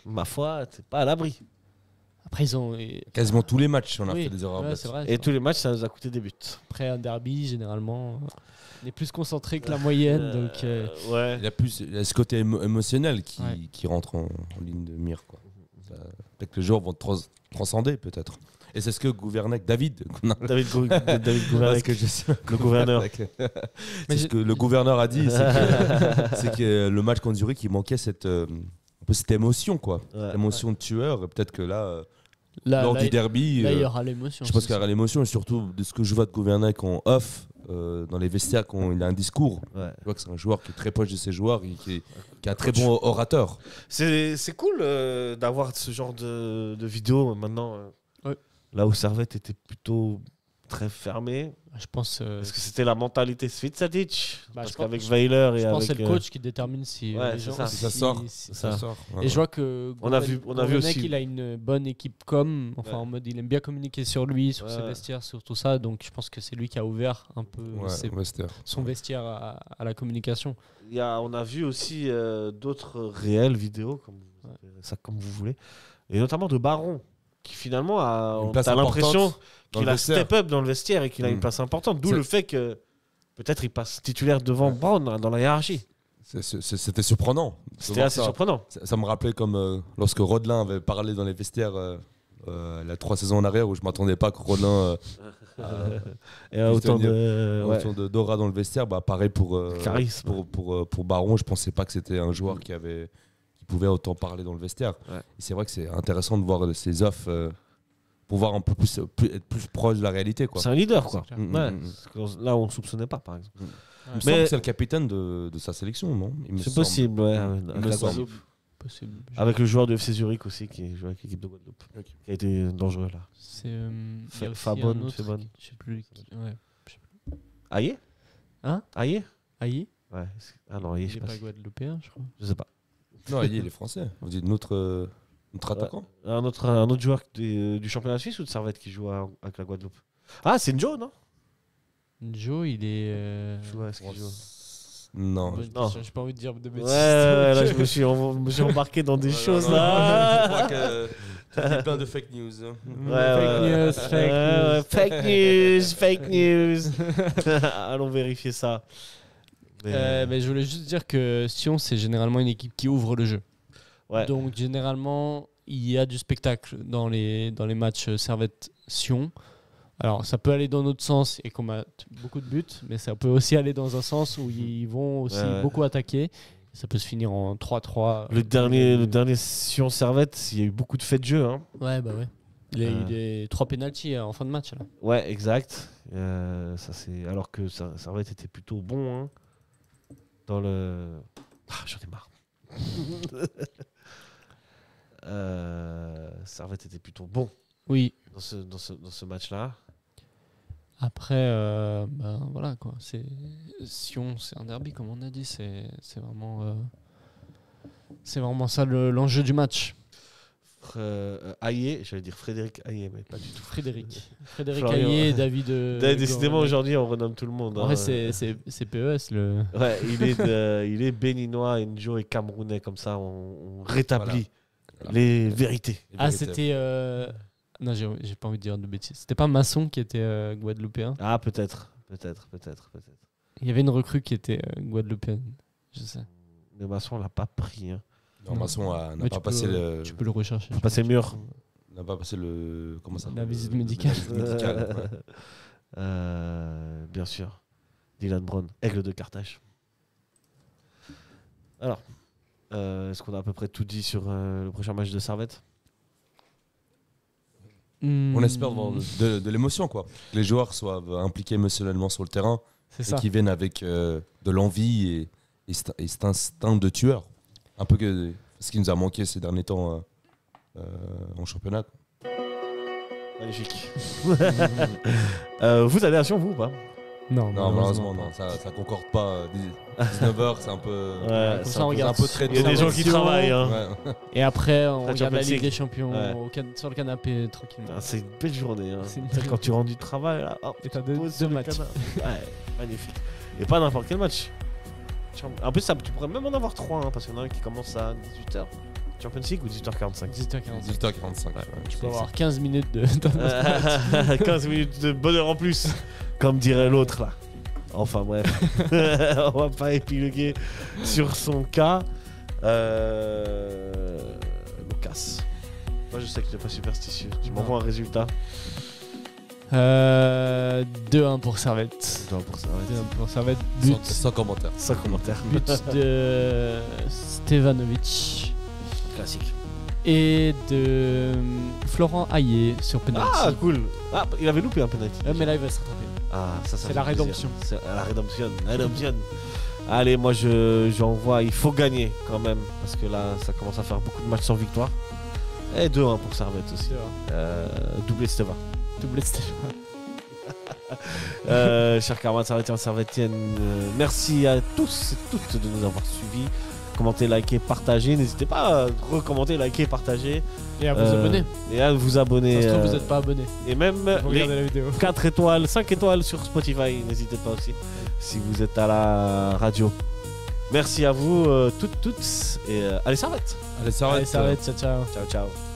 ma foi, t'es pas à l'abri. Après, ils ont. Quasiment tous les matchs, on a fait des erreurs. Ouais, c'est vrai, et tous les matchs, ça nous a coûté des buts. Après un derby, généralement, on est plus concentré que la moyenne. Donc, ouais. Il y a ce côté émotionnel qui rentre en ligne de mire, quoi. Peut-être que les joueurs vont transcender, peut-être. Et c'est ce que David Gouvernec, le gouverneur. C'est ce que le gouverneur a dit, c'est que le match contre Zurich, il manquait cette émotion, quoi. Émotion de tueur. Et peut-être que là, lors du derby, là, il y aura l'émotion. Je pense qu'il y aura l'émotion, et surtout de ce que je vois de Gouvernec en off, dans les vestiaires, quand il a un discours. Je vois que c'est un joueur qui est très proche de ses joueurs, et qui est un très bon orateur. C'est cool d'avoir ce genre de vidéo maintenant. Là où Servette était plutôt très fermé. Je pense. Est-ce que c'était la mentalité Svicatic? Parce je qu'avec pense- Weiler et Je pense que avec. c'est le coach qui détermine si ouais, les c'est gens. ça. Si ça sort. si- ça. Ça sort. Et je vois que On a vu aussi. qu'il a une bonne équipe Ouais. en mode il aime bien communiquer sur lui, sur ses Ouais. vestiaires, sur tout ça. Donc je pense que c'est lui qui a ouvert un peu Ouais, Wester. son vestiaire à la communication. On a vu aussi d'autres réels vidéos, comme vous appelez ça comme vous voulez, et notamment de Baron, qui finalement Une place t'as l'impression importante dans qu'il le a vestiaire. step up dans le vestiaire et qu'il a une place importante. D'où le fait que peut-être il passe titulaire devant Brown dans la hiérarchie. C'était surprenant. C'était assez surprenant. Ça me rappelait comme lorsque Rodelin avait parlé dans les vestiaires la 3 saisons en arrière, où je m'attendais pas que Rodelin Et autant d'aura dans le vestiaire. Bah, pareil pour, charisme. pour Baron, je pensais pas que c'était un joueur qui pouvait autant parler dans le vestiaire. Ouais. Et c'est vrai que c'est intéressant de voir ses offres pour voir un peu plus, être plus proche de la réalité, quoi. C'est un leader, quoi. C'est Ouais. Parce que là, on soupçonnait pas, par exemple. Il me semble que c'est le capitaine de sa sélection, non? C'est possible, ouais. Il Avec me la semble. Guadeloupe. Possible. Avec le joueur de FC Zurich aussi, qui joue avec l'équipe de Guadeloupe. Ok. Qui a été dangereux, là. C'est il y a aussi Fabon, un autre Fabon. qui- je sais plus. Ouais. Aïe? Hein? Aïe? Aïe. Ouais. Ah non, Aïe, Il je est sais pas pas. guadeloupéen, je crois. Je sais pas. Non, il est français. Vous dites notre attaquant? Un autre joueur du championnat suisse ou de Servette qui joue avec la Guadeloupe? Ah, c'est Njo, non? Joe, il est. Est-ce qu'il joue? Non. Bonne Non. question, j'ai pas envie de dire de bêtises. Ouais, là, je me suis embarqué dans des choses, là. Je crois que t'as plein de fake news. Fake news. Allons vérifier ça. Mais je voulais juste dire que Sion, c'est généralement une équipe qui ouvre le jeu. Ouais. Donc, généralement, il y a du spectacle dans les matchs Servette-Sion. Alors, ça peut aller dans notre sens et qu'on mate beaucoup de buts, mais ça peut aussi aller dans un sens où ils vont aussi beaucoup attaquer. Ça peut se finir en 3-3. Le dernier Sion Servette, il y a eu beaucoup de faits de jeu. Hein. Ouais, bah ouais. Il y a eu des 3 pénaltys en fin de match. Là. Ouais, exact. Ça, alors que Servette était plutôt bon. Hein, dans le. Ah, j'en ai marre. Servette était plutôt bon. Oui. Dans ce match-là. Après, voilà quoi. Sion, c'est un derby, comme on a dit. C'est vraiment ça l'enjeu du match. Aïe, j'allais dire Frédéric Aïe, mais pas du tout. Frédéric Florian. Aïe, David. Décidément, aujourd'hui, on renomme tout le monde. En vrai, c'est PES. Ouais, il est béninois, Njo est camerounais, comme ça, on rétablit les vérités. C'était. Non, j'ai pas envie de dire de bêtises. C'était pas Masson qui était guadeloupéen. Ah, peut-être. Il y avait une recrue qui était guadeloupéenne, je sais. Mais Masson, on l'a pas pris. Hein. Non, Masson n'a pas passé le. Tu peux le rechercher. Passé le mur. N'a pas passé le. Comment ça? La visite médicale. Bien sûr. Dylan Brown, Aigle de Carthage. Alors, est-ce qu'on a à peu près tout dit sur le prochain match de Servette? On espère voir de l'émotion, quoi. Que les joueurs soient impliqués émotionnellement sur le terrain. C'est et ça. qu'ils viennent avec de l'envie et cet instinct de tueur. Un peu que ce qui nous a manqué ces derniers temps en championnat. Magnifique. Vous allez à Sion, vous ou pas? Non, malheureusement, non. Ça concorde pas. 19h, c'est un peu. Ouais, comme ça, on regarde. un peu très Il y a des gens qui travaillent. Hein. Ouais. Et après, on La regarde la Champions Ligue des League. Champions Ouais. sur le canapé tranquillement. Ah, c'est une belle journée. Hein. C'est une Quand belle tu rentres du travail, là, hop, Et t'as tu te poses deux sur le matchs. canapé. Ouais, magnifique. Et pas n'importe quel match. En plus, tu pourrais même en avoir 3, hein, parce qu'il y en a un qui commence à 18h. Champions League ou 18h45? 18h45. 18h45. Tu peux avoir 15 minutes de 15 minutes de bonheur en plus, comme dirait l'autre là. Enfin bref, on va pas épiloguer sur son cas. Lucas. Moi je sais que tu n'es pas superstitieux. Tu m'envoies un résultat. 2-1 pour Servette. 2-1 pour Servette. 2-1 pour Servette. But, Sans commentaire. Sans commentaire. but de Stevanovic Classique. et de Florent Hayé sur penalty. Ah cool. Ah, il avait loupé un penalty. Mais là il va se rattraper. Ah, ça C'est fait la plaisir. rédemption. C'est la rédemption. Allez, moi j'envoie. Il faut gagner quand même. Parce que là, ça commence à faire beaucoup de matchs sans victoire. Et 2-1 pour Servette aussi. Doublé Steva. Doublé Stéphane. Chers camarades servétiens, servétiennes, merci à tous et toutes de nous avoir suivis. Commentez, likez, partagez. N'hésitez pas à recommenter, liker, partager. Et à vous abonner. Et à vous abonner. Ça se trouve, vous n'êtes pas abonné. Et même Vous regardez la vidéo. 4 étoiles, 5 étoiles sur Spotify. N'hésitez pas aussi si vous êtes à la radio. Merci à vous toutes. Et allez, servette. Allez, ça Allez, ça va être, ciao. Ciao, ciao.